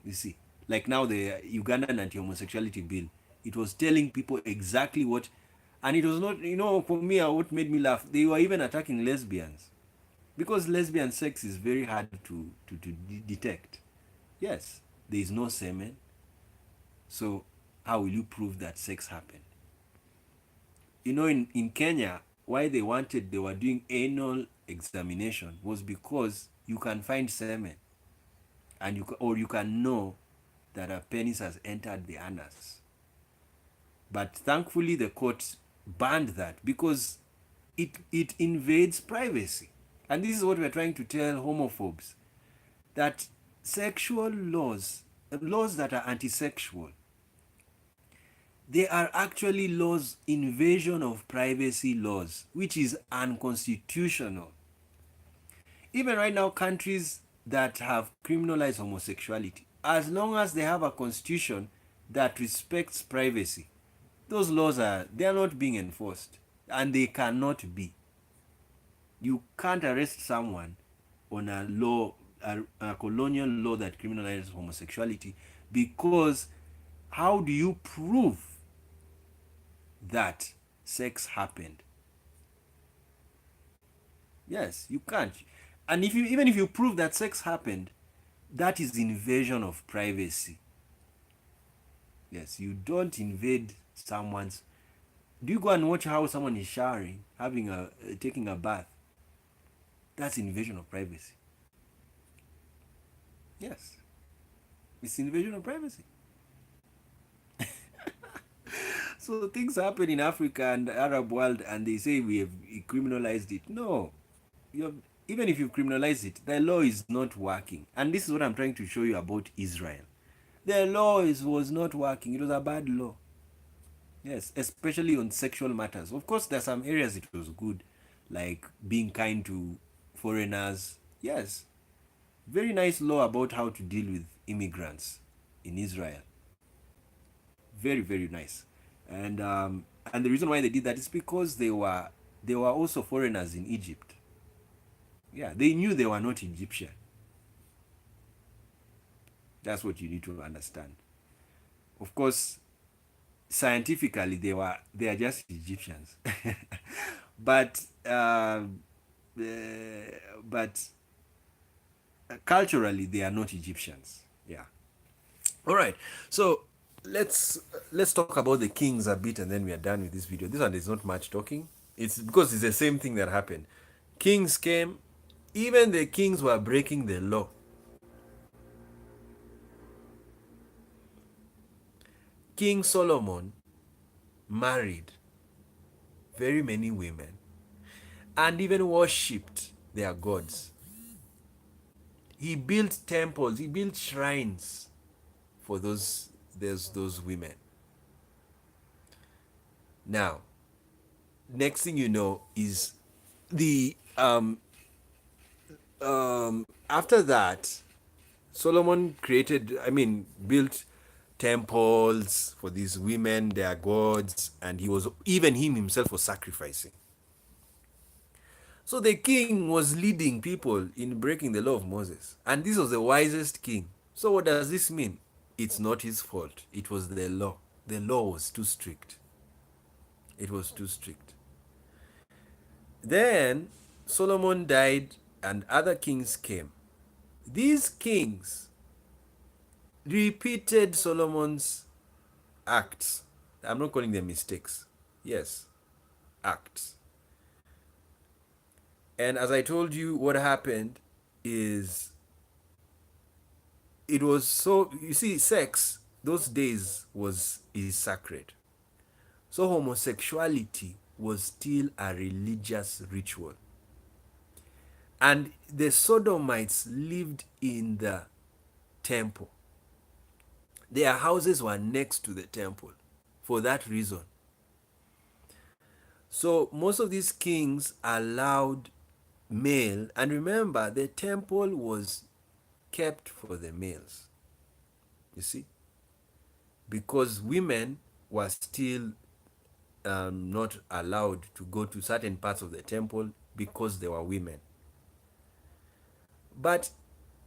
You see, like now the Ugandan anti-homosexuality bill, it was telling people exactly what, and it was not, for me, what made me laugh, they were even attacking lesbians. Because lesbian sex is very hard to detect. Yes, there is no semen. So how will you prove that sex happened? In Kenya, why they were doing anal examination was because you can find semen, and you can know that a penis has entered the anus. But thankfully the court banned that because it invades privacy. And this is what we're trying to tell homophobes, that sexual laws that are anti-sexual, they are actually invasion of privacy laws, which is unconstitutional. Even right now, countries that have criminalized homosexuality, as long as they have a constitution that respects privacy, Those laws they are not being enforced, and they cannot be. You can't arrest someone on a law, a colonial law that criminalizes homosexuality, because how do you prove that sex happened? Yes, you can't. And if you even if you prove that sex happened, that is invasion of privacy. Yes, you don't invade someone's. Do you go and watch how someone is showering, having taking a bath? That's invasion of privacy. Yes, it's invasion of privacy. So things happen in Africa and the Arab world, and they say we have criminalized it. No, you have, even if you criminalize it, the law is not working. And this is what I'm trying to show you about Israel. The law was not working. It was a bad law. Yes, especially on sexual matters. Of course, there are some areas it was good, like being kind to foreigners. Yes, very nice law about how to deal with immigrants in Israel. Very, very nice. And the reason why they did that is because they were also foreigners in Egypt. Yeah, they knew they were not Egyptian. That's what you need to understand. Of course, scientifically they are just Egyptians, but but culturally they are not Egyptians. Yeah. All right. So let's let's talk about the kings a bit, and then we are done with this video. This one is not much talking. It's because it's the same thing that happened. Kings came, even the kings were breaking the law. King Solomon married very many women and even worshipped their gods. He built temples, he built shrines for those women. Now, next thing you know is the after that, Solomon built temples for these women, their gods, and even him himself was sacrificing. So the king was leading people in breaking the law of Moses. And this was the wisest king. So what does this mean? It's not his fault. It was the law. The law was too strict. It was too strict. Then Solomon died and other kings came. These kings repeated Solomon's acts. I'm not calling them mistakes. Yes, acts. And as I told you, what happened is it was so, you see, sex those days is sacred. So homosexuality was still a religious ritual. And the Sodomites lived in the temple. Their houses were next to the temple for that reason. So most of these kings allowed male, and remember, the temple was kept for the males. You see? Because women were still not allowed to go to certain parts of the temple because they were women. But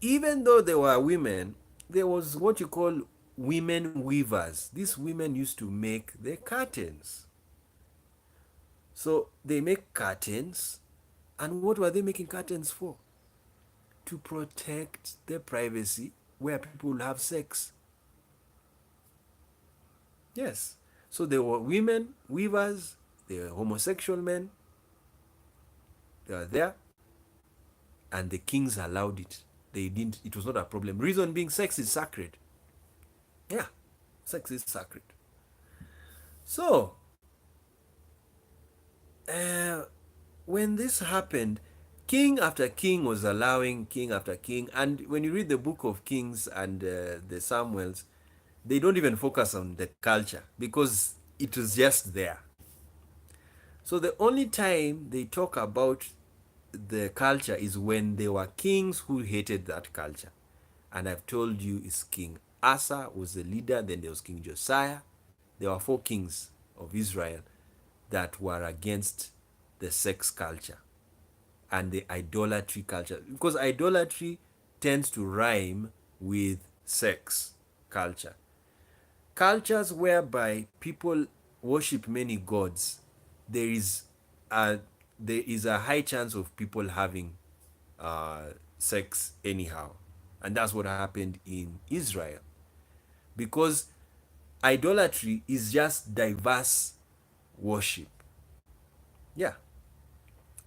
even though they were women, there was what you call women weavers. These women used to make the curtains. So they make curtains, and what were they making curtains for? To protect the privacy where people have sex. Yes. So there were women weavers, there were homosexual men, they were there, and the kings allowed it. They didn't, it was not a problem. Reason being, sex is sacred. Yeah, sex is sacred. So, when this happened, king after king was allowing king after king. And when you read the book of Kings and the Samuels, they don't even focus on the culture because it was just there. So the only time they talk about the culture is when there were kings who hated that culture. And I've told you, is King Asa was the leader, then there was King Josiah. There were 4 kings of Israel that were against the sex culture and the idolatry culture, because idolatry tends to rhyme with sex culture. Cultures whereby people worship many gods, there is a high chance of people having sex anyhow, and that's what happened in Israel, because idolatry is just diverse worship. Yeah,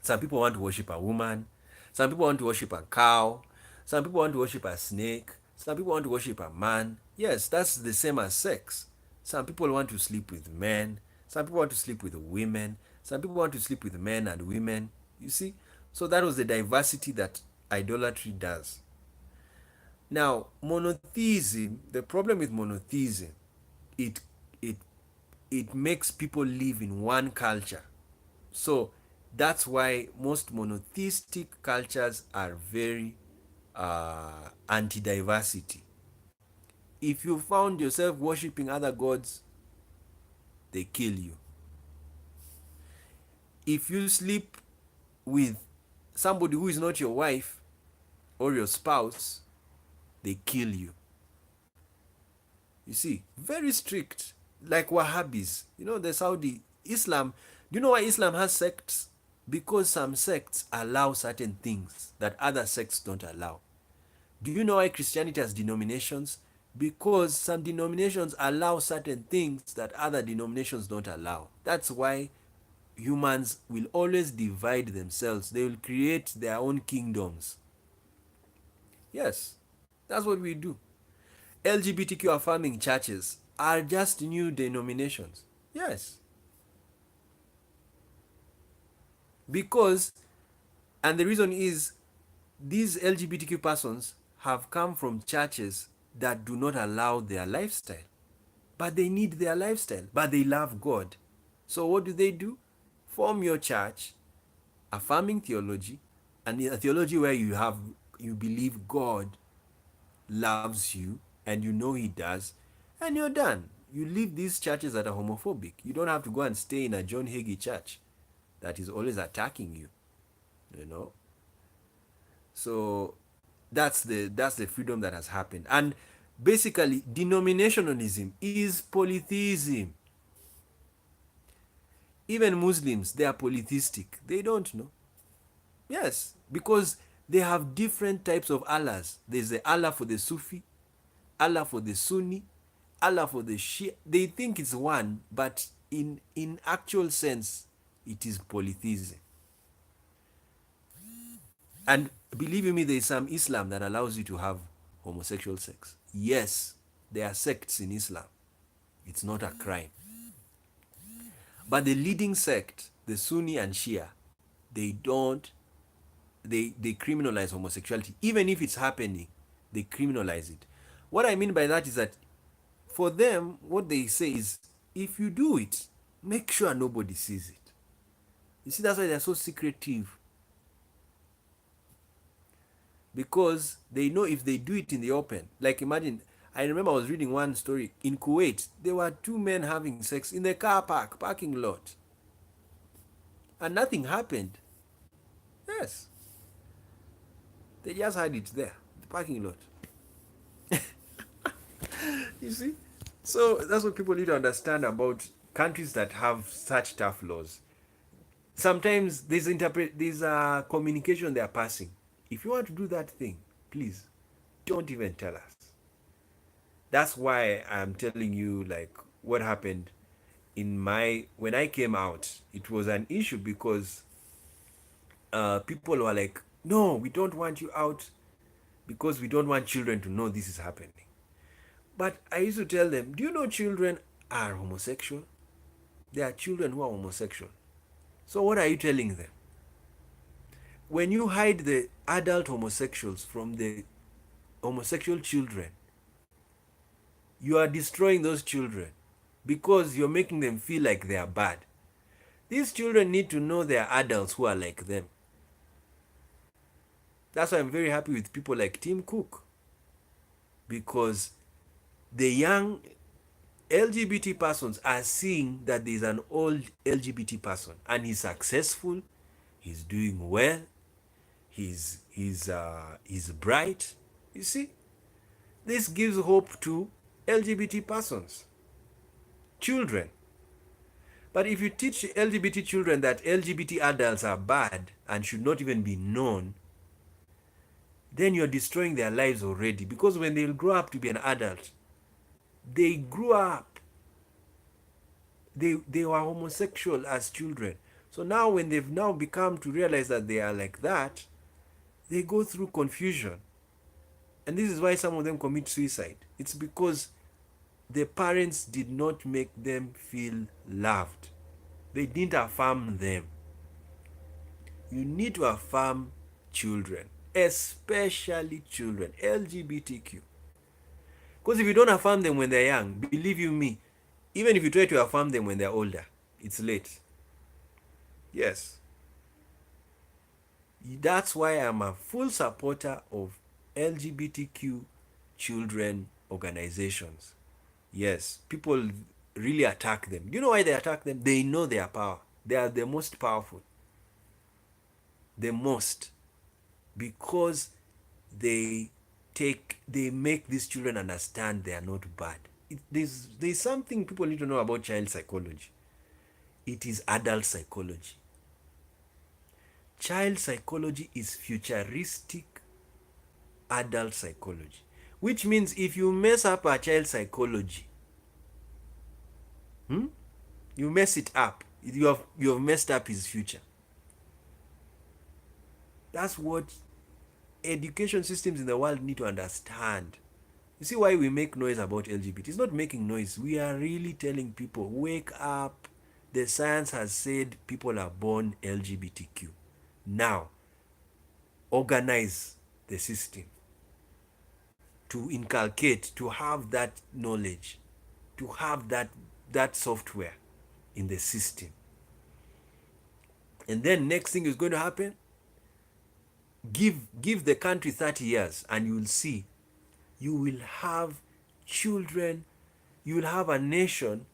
some people want to worship a woman, some people want to worship a cow, some people want to worship a snake, some people want to worship a man. Yes, that's the same as sex. Some people want to sleep with men, some people want to sleep with women, some people want to sleep with men and women. You see? So that was the diversity that idolatry does. Now, monotheism, the problem with monotheism, it it it makes people live in one culture. So that's why most monotheistic cultures are very anti-diversity. If you found yourself worshiping other gods, they kill you. If you sleep with somebody who is not your wife or your spouse, they kill you. You see, very strict, like Wahhabis. You know, the Saudi Islam. Do you know why Islam has sects? Because some sects allow certain things that other sects don't allow. Do you know why Christianity has denominations? Because some denominations allow certain things that other denominations don't allow. That's why humans will always divide themselves. They will create their own kingdoms. Yes, that's what we do. LGBTQ affirming churches are just new denominations. Yes. Because, and the reason is, these LGBTQ persons have come from churches that do not allow their lifestyle. But they need their lifestyle. But they love God. So what do? Form your church, affirming theology, and a theology where you believe God loves you and you know he does, and you're done. You leave these churches that are homophobic. You don't have to go and stay in a John Hagee church that is always attacking you, you know. So that's the freedom that has happened. And basically, denominationalism is polytheism. Even Muslims, they are polytheistic. They don't know. Yes, because they have different types of Allahs. There's the Allah for the Sufi, Allah for the Sunni, Allah for the Shia. They think it's one, but in actual sense, it is polytheism. And believe me, there is some Islam that allows you to have homosexual sex. Yes, there are sects in Islam. It's not a crime. But the leading sect, the Sunni and Shia, they don't, they criminalize homosexuality. Even if it's happening, they criminalize it. What I mean by that is that for them, what they say is, if you do it, make sure nobody sees it. You see, that's why they're so secretive. Because they know if they do it in the open, like imagine, I remember I was reading one story in Kuwait. There were two men having sex in the parking lot, and nothing happened. Yes, they just had it there, the parking lot. You see, so that's what people need to understand about countries that have such tough laws. Sometimes there's a communication they are passing. If you want to do that thing, please don't even tell us. That's why I'm telling you, like, what happened when I came out. It was an issue because people were like, no, we don't want you out because we don't want children to know this is happening. But I used to tell them, do you know children are homosexual? There are children who are homosexual. So what are you telling them? When you hide the adult homosexuals from the homosexual children, you are destroying those children because you're making them feel like they are bad. These children need to know there are adults who are like them. That's why I'm very happy with people like Tim Cook, because the young LGBT persons are seeing that there's an old LGBT person and he's successful, he's doing well, he's bright. You see, this gives hope to LGBT persons, children. But if you teach LGBT children that LGBT adults are bad and should not even be known, then you're destroying their lives already. Because when they'll grow up to be an adult, they grew up, they were homosexual as children. So now when they've now become to realize that they are like that, they go through confusion. And this is why some of them commit suicide. It's because the parents did not make them feel loved. They didn't affirm them. You need to affirm children, especially children, LGBTQ. Because if you don't affirm them when they're young, believe you me, even if you try to affirm them when they're older, it's late. Yes. That's why I'm a full supporter of LGBTQ children organizations. Yes, people really attack them. Do you know why they attack them? They know their power. They are the most powerful. The most. Because they make these children understand they are not bad. There's something people need to know about child psychology. It is adult psychology. Child psychology is futuristic adult psychology, which means if you mess up a child psychology, you mess it up, you have messed up his future. That's what education systems in the world need to understand. You see why we make noise about LGBT? It's not making noise. We are really telling people, wake up. The science has said people are born LGBTQ. Now, organize the system to inculcate, to have that knowledge, to have that software in the system. And then next thing is going to happen, give the country 30 years and you will see, you will have children, you will have a nation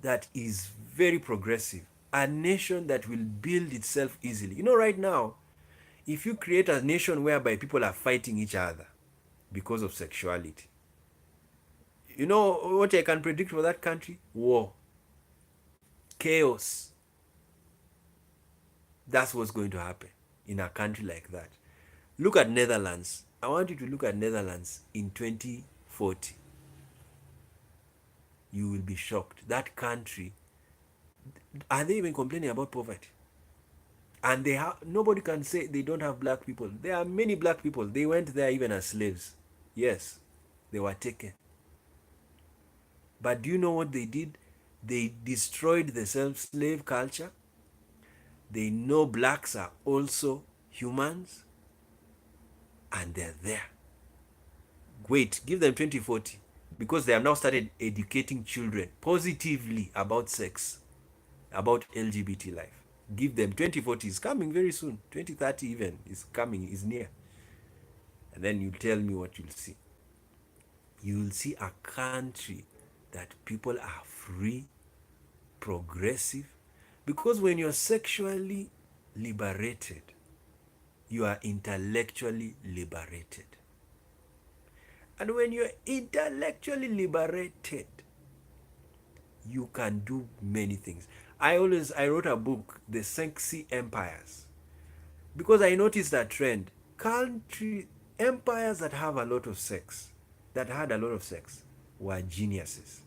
that is very progressive, a nation that will build itself easily. You know, right now, if you create a nation whereby people are fighting each other because of sexuality, you know what I can predict for that country? War, chaos. That's what's going to happen in a country like that. Look at Netherlands. I want you to look at Netherlands in 2040. You will be shocked. That country, are they even complaining about poverty? And nobody can say they don't have black people. There are many black people. They went there even as slaves. Yes, they were taken. But do you know what they did? They destroyed the slave culture. They know blacks are also humans. And they're there. Wait, give them 2040. Because they have now started educating children positively about sex, about LGBT life. Give them 2040 is coming very soon. 2030 even is coming, is near. And then you tell me what you'll see. You will see a country that people are free, progressive. Because when you're sexually liberated, you are intellectually liberated. And when you're intellectually liberated, you can do many things. I wrote a book, The Sexy Empires, because I noticed that trend. Empires that have a lot of sex, that had a lot of sex, were geniuses.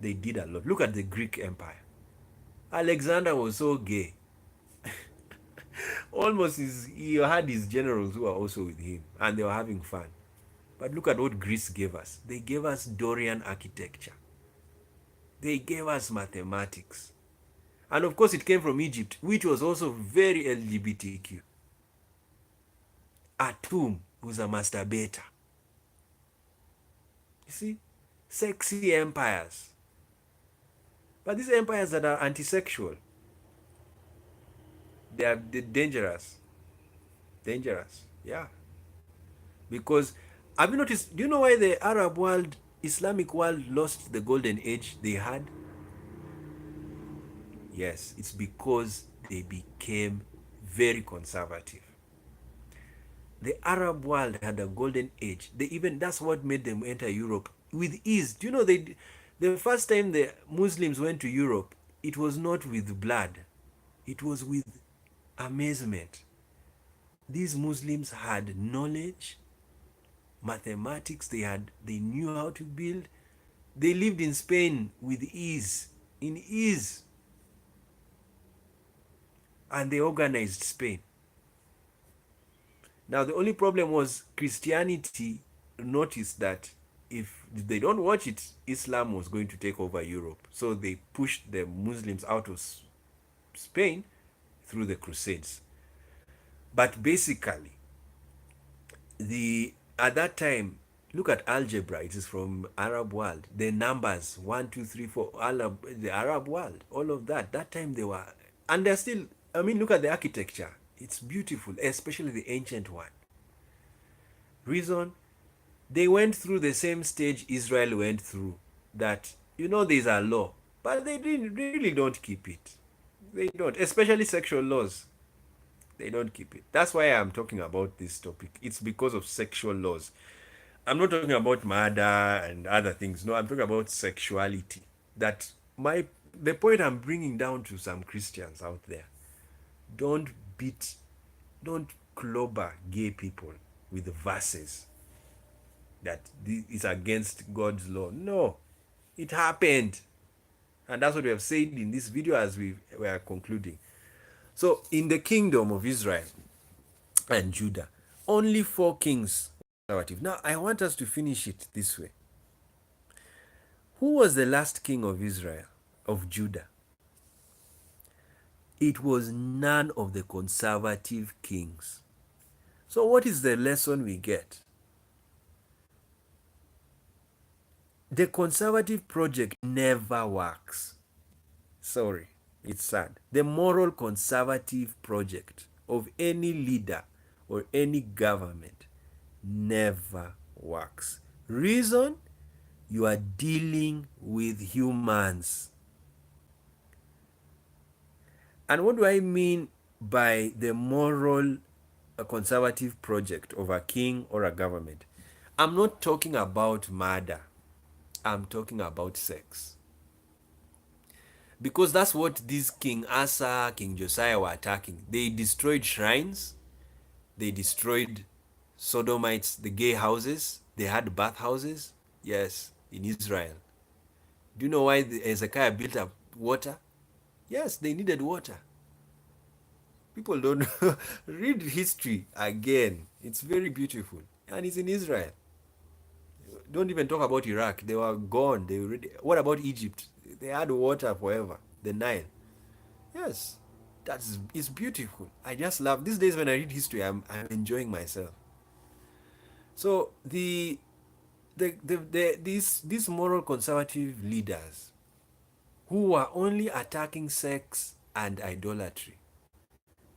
They did a lot. Look at the Greek Empire. Alexander was so gay. Almost he had his generals who were also with him, and they were having fun. But look at what Greece gave us. They gave us Dorian architecture. They gave us mathematics. And of course it came from Egypt, which was also very LGBTQ. Atum was a masturbator. You see? Sexy empires. But these empires that are anti-sexual, they're dangerous. Dangerous, yeah. Because, have you noticed, do you know why the Arab world Islamic world lost the golden age they had? Yes, it's because they became very conservative. The Arab world had a golden age. They even that's what made them enter Europe with ease. Do you know the first time the Muslims went to Europe, it was not with blood. It was with amazement. These Muslims had knowledge, mathematics, they knew how to build. They lived in Spain with ease, in ease, and they organized Spain. Now the only problem was Christianity noticed that if they don't watch it, Islam was going to take over Europe. So they pushed the Muslims out of Spain through the Crusades. But basically, the at that time, look at algebra. It is from Arab world. The numbers 1, 2, 3, 4, the Arab world, all of that. That time they were, and they're still. I mean, look at the architecture. It's beautiful, especially the ancient one. Reason, they went through the same stage Israel went through. That there's a law, but they really don't keep it. They don't, especially sexual laws. They don't keep it. That's why I'm talking about this topic. It's because of sexual laws. I'm not talking about murder and other things. No, I'm talking about sexuality. That the point I'm bringing down to some Christians out there. Don't beat, don't clobber gay people with verses that this is against God's law. No, it happened. And that's what we have said in this video as we were concluding. So in the kingdom of Israel and Judah, only 4 kings were conservative. Now I want us to finish it this way. Who was the last king of Israel, of Judah? It was none of the conservative kings. So what is the lesson we get? The conservative project never works. Sorry, it's sad. The moral conservative project of any leader or any government never works. Reason? You are dealing with humans. And what do I mean by the moral conservative project of a king or a government? I'm not talking about murder. I'm talking about sex. Because that's what these King Asa, King Josiah were attacking. They destroyed shrines. They destroyed sodomites, the gay houses. They had bathhouses. Yes, in Israel. Do you know why Hezekiah built up water? Yes, they needed water. People don't read history again. It's very beautiful. And it's in Israel. Don't even talk about Iraq. They were gone. What about Egypt? They had water forever. The Nile. Yes, it's beautiful. I just love these days when I read history. I'm enjoying myself. So these moral conservative leaders who were only attacking sex and idolatry,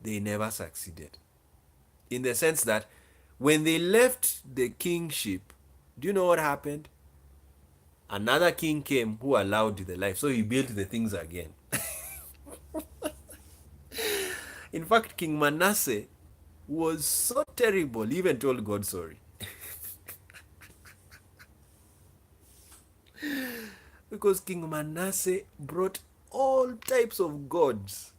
they never succeeded. In the sense that when they left the kingship, do you know what happened? Another king came who allowed the life. So he built the things again. In fact, King Manasseh was so terrible, he even told God sorry. Because King Manasseh brought all types of gods.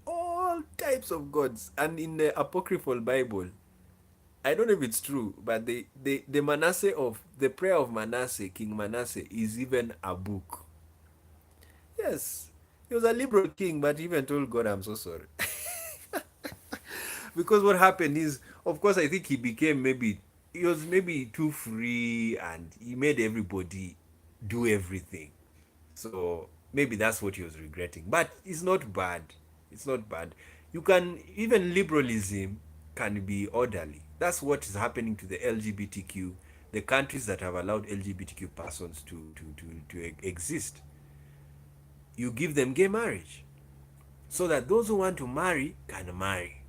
All types of gods. And in the Apocryphal Bible, I don't know if it's true, but the prayer of Manasseh, King Manasseh, is even a book. Yes, he was a liberal king, but he even told God, I'm so sorry. Because what happened is, of course, I think he was maybe too free and he made everybody do everything. So maybe that's what he was regretting. But it's not bad. It's not bad. Even liberalism can be orderly. That's what is happening to the LGBTQ, the countries that have allowed LGBTQ persons to exist. You give them gay marriage so that those who want to marry can marry.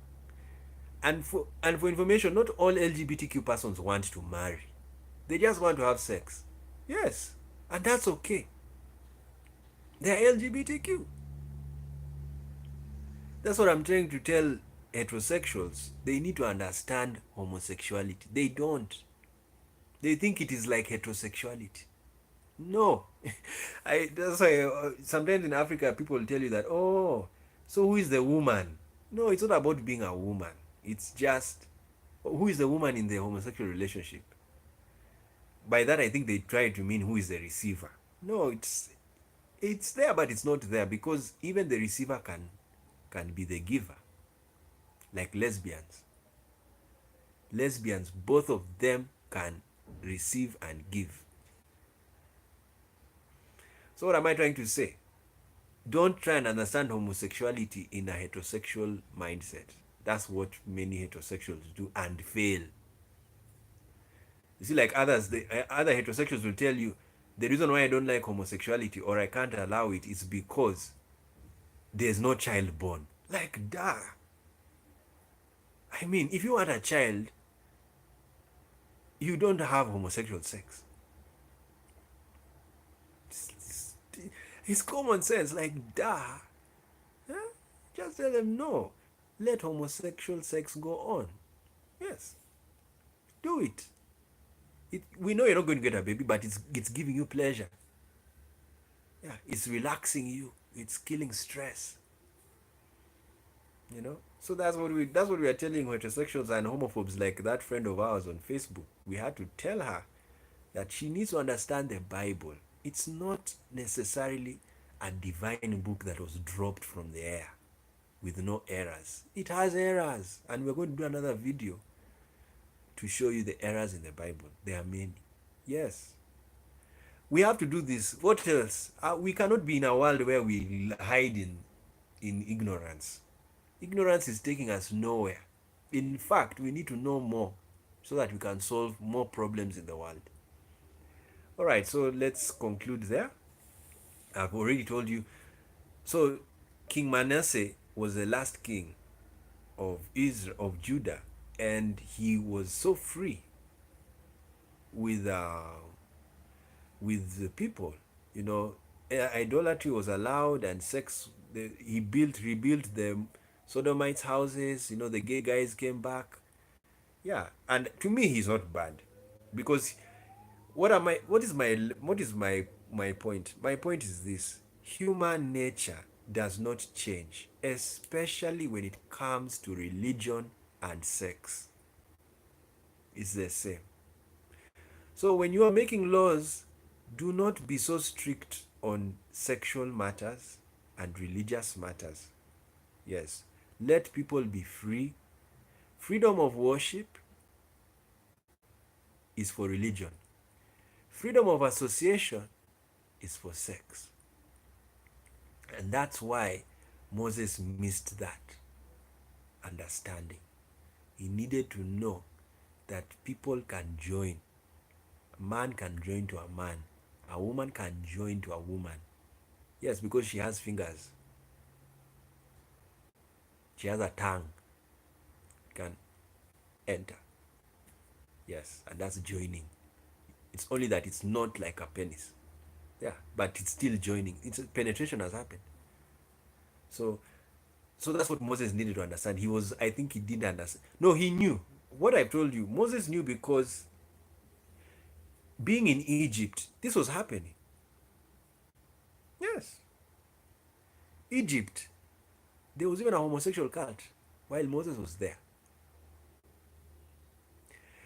And for information, not all LGBTQ persons want to marry. They just want to have sex. Yes, and that's okay. They're LGBTQ. That's what I'm trying to tell heterosexuals. They need to understand homosexuality. They don't. They think it is like heterosexuality. No. That's why sometimes in Africa people tell you that, oh, so who is the woman? No, it's not about being a woman. It's just who is the woman in the homosexual relationship. By that I think they try to mean who is the receiver. No, it's there, but it's not there, because even the receiver can be the giver. Like lesbians. Lesbians, both of them can receive and give. So what am I trying to say? Don't try and understand homosexuality in a heterosexual mindset. That's what many heterosexuals do and fail. You see, like others, other heterosexuals will tell you the reason why I don't like homosexuality or I can't allow it is because there's no child born. Like, duh. I mean, if you want a child, you don't have homosexual sex. It's common sense, like, duh. Huh? Just tell them no. Let homosexual sex go on. Yes. Do it. We know you're not going to get a baby, but it's giving you pleasure. Yeah, it's relaxing you. It's killing stress. You know? So that's what we are telling heterosexuals and homophobes, like that friend of ours on Facebook. We had to tell her that she needs to understand the Bible. It's not necessarily a divine book that was dropped from the air with no errors. It has errors, and we're going to do another video to show you the errors in the Bible. There are many. Yes. We have to do this. What else? We cannot be in a world where we hide in ignorance. Ignorance is taking us nowhere. In fact, we need to know more so that we can solve more problems in the world. All right, so let's conclude there. I've already told you. So King Manasseh was the last king of Israel, of Judah, and he was so free with the people. You know, idolatry was allowed, and sex. He rebuilt the Sodomites' houses. You know, the gay guys came back. Yeah, and to me, he's not bad, because what is my point? My point is this: human nature does not change, especially when it comes to religion and sex. It's the same. So when you are making laws, do not be so strict on sexual matters and religious matters. Yes, let people be free. Freedom of worship is for religion. Freedom of association is for sex. And that's why Moses missed that understanding. He needed to know that people can join. A man can join to a man. A woman can join to a woman. Yes, because she has fingers. She has a tongue. Can enter. Yes, and that's joining. It's only that it's not like a penis. Yeah, but it's still joining. Penetration has happened. So that's what Moses needed to understand. I think he didn't understand. No, he knew. What I've told you, Moses knew, because being in Egypt, this was happening. Yes. Egypt, there was even a homosexual cult while Moses was there.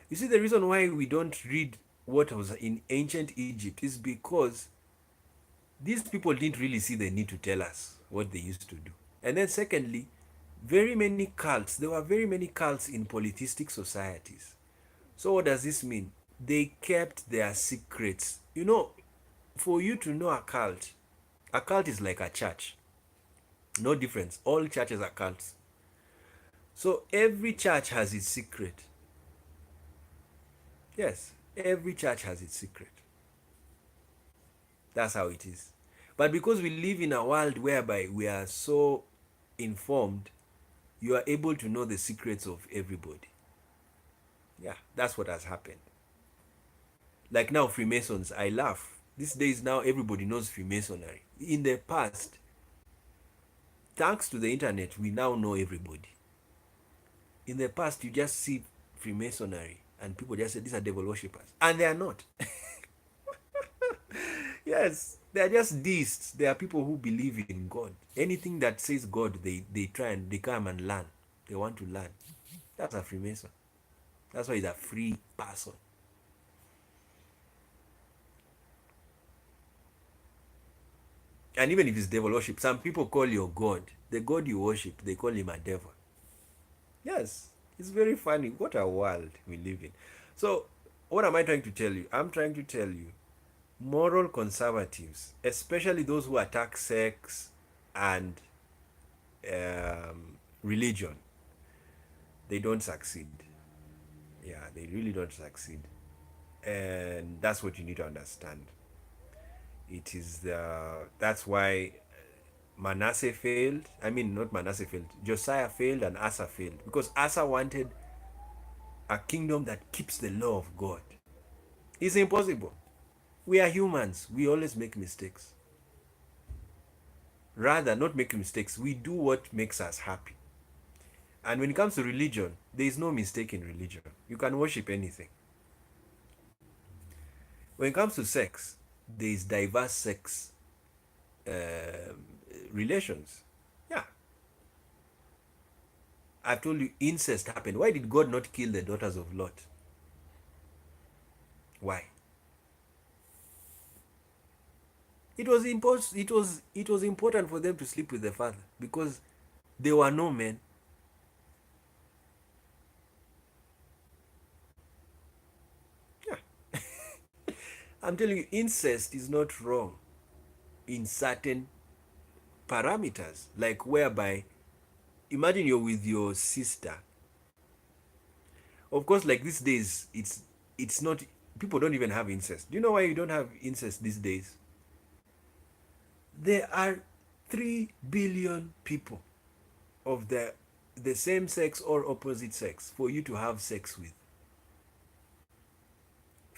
You see, the reason why we don't read what was in ancient Egypt is because these people didn't really see the need to tell us what they used to do. And then secondly, there were very many cults in polytheistic societies. So what does this mean? They kept their secrets. You know, for you to know a cult is like a church. No difference. All churches are cults. So every church has its secret. Yes, every church has its secret. That's how it is. But because we live in a world whereby we are so informed, you are able to know the secrets of everybody. Yeah, that's what has happened. Like now, Freemasons, I laugh. These days now, everybody knows Freemasonry. In the past, thanks to the internet, we now know everybody. In the past, you just see Freemasonry and people just say these are devil worshippers. And they are not. Yes, they are just deists. They are people who believe in God. Anything that says God, they try and they come and learn. They want to learn. That's a Freemason. That's why he's a free person. And even if it's devil worship, some people call your God, the God you worship, they call him a devil. Yes, it's very funny. What a world we live in. So, what am I trying to tell you? I'm trying to tell you moral conservatives, especially those who attack sex and religion, they don't succeed. Yeah, they really don't succeed. And that's what you need to understand. It is that's why Manasseh failed. I mean, not Manasseh failed. Josiah failed and Asa failed because Asa wanted a kingdom that keeps the law of God. It's impossible. We are humans. We always make mistakes. Rather, not make mistakes, we do what makes us happy. And when it comes to religion, there is no mistake in religion. You can worship anything. When it comes to sex, there is diverse sex relations. Yeah. I've told you incest happened. Why did God not kill the daughters of Lot? Why? It was important for them to sleep with the father because there were no men. Yeah. I'm telling you, incest is not wrong in certain parameters, like whereby imagine you're with your sister. Of course, like these days, it's not, people don't even have incest. Do you know why you don't have incest these days? There are 3 billion people of the same sex or opposite sex for you to have sex with.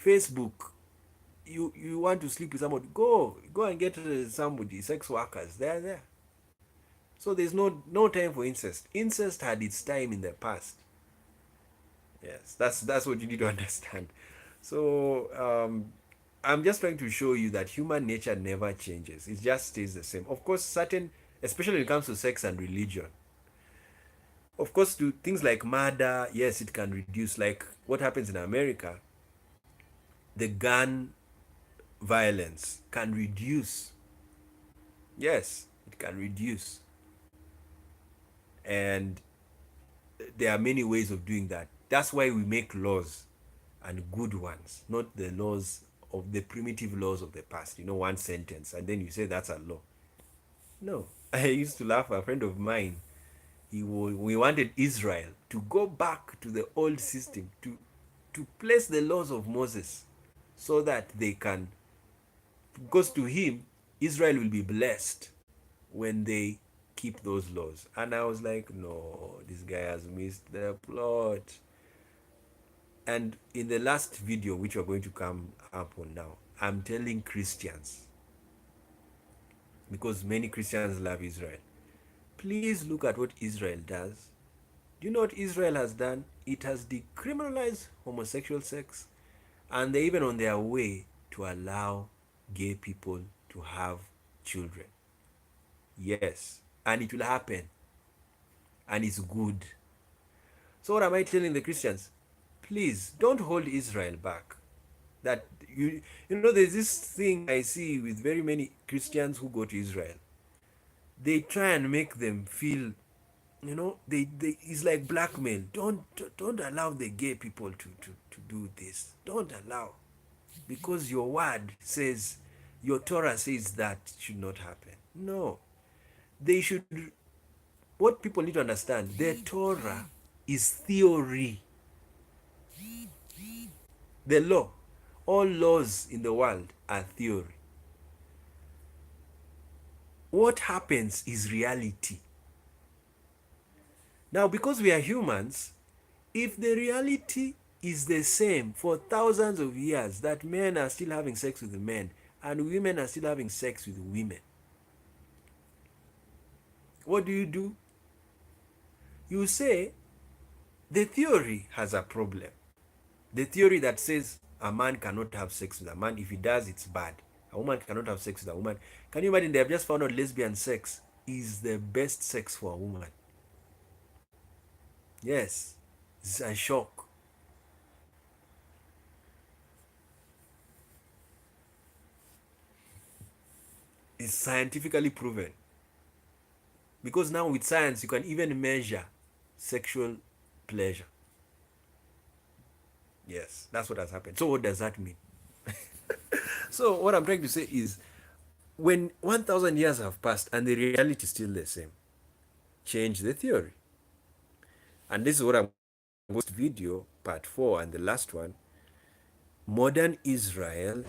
Facebook, you want to sleep with somebody, go and get somebody, sex workers, they're there. So there's no time for incest. Incest had its time in the past. Yes, that's what you need to understand. So I'm just trying to show you that human nature never changes. It just stays the same. Of course, certain, especially when it comes to sex and religion. Of course, to things like murder, yes, it can reduce. Like what happens in America, the gun violence can reduce. Yes, it can reduce. And there are many ways of doing that. That's why we make laws, and good ones, not the laws of the primitive laws of the past. You know, one sentence, and then you say that's a law. No. I used to laugh. A friend of mine, we wanted Israel to go back to the old system, to place the laws of Moses so that they can, because to him, Israel will be blessed when they keep those laws. And I was like, no, this guy has missed the plot. And in the last video, which we're going to come up on now, I'm telling Christians, because many Christians love Israel, please look at what Israel does. Do you know what Israel has done? It has decriminalized homosexual sex, and they're even on their way to allow gay people to have children. Yes, and it will happen, and it's good. So what am I telling the Christians? Please don't hold Israel back. That you know, there's this thing I see with very many Christians who go to Israel. They try and make them feel, you know, they it's like blackmail. Don't allow the gay people to do this. Don't allow, because your word says, your Torah says that should not happen. No, they should. What people need to understand, the Torah is theory. The law, all laws in the world are theory. What happens is reality. Now, because we are humans, if the reality is the same for thousands of years, that men are still having sex with men and women are still having sex with women. What do? You say the theory has a problem. The theory that says a man cannot have sex with a man, if he does, it's bad. A woman cannot have sex with a woman. Can you imagine? They have just found out lesbian sex is the best sex for a woman. Yes, it's a shock. It's scientifically proven. Because now with science, you can even measure sexual pleasure. Yes, that's what has happened. So what does that mean? So what I'm trying to say is, when 1,000 years have passed and the reality is still the same, change the theory. And this is what I'm going to video, part 4 and the last one. Modern Israel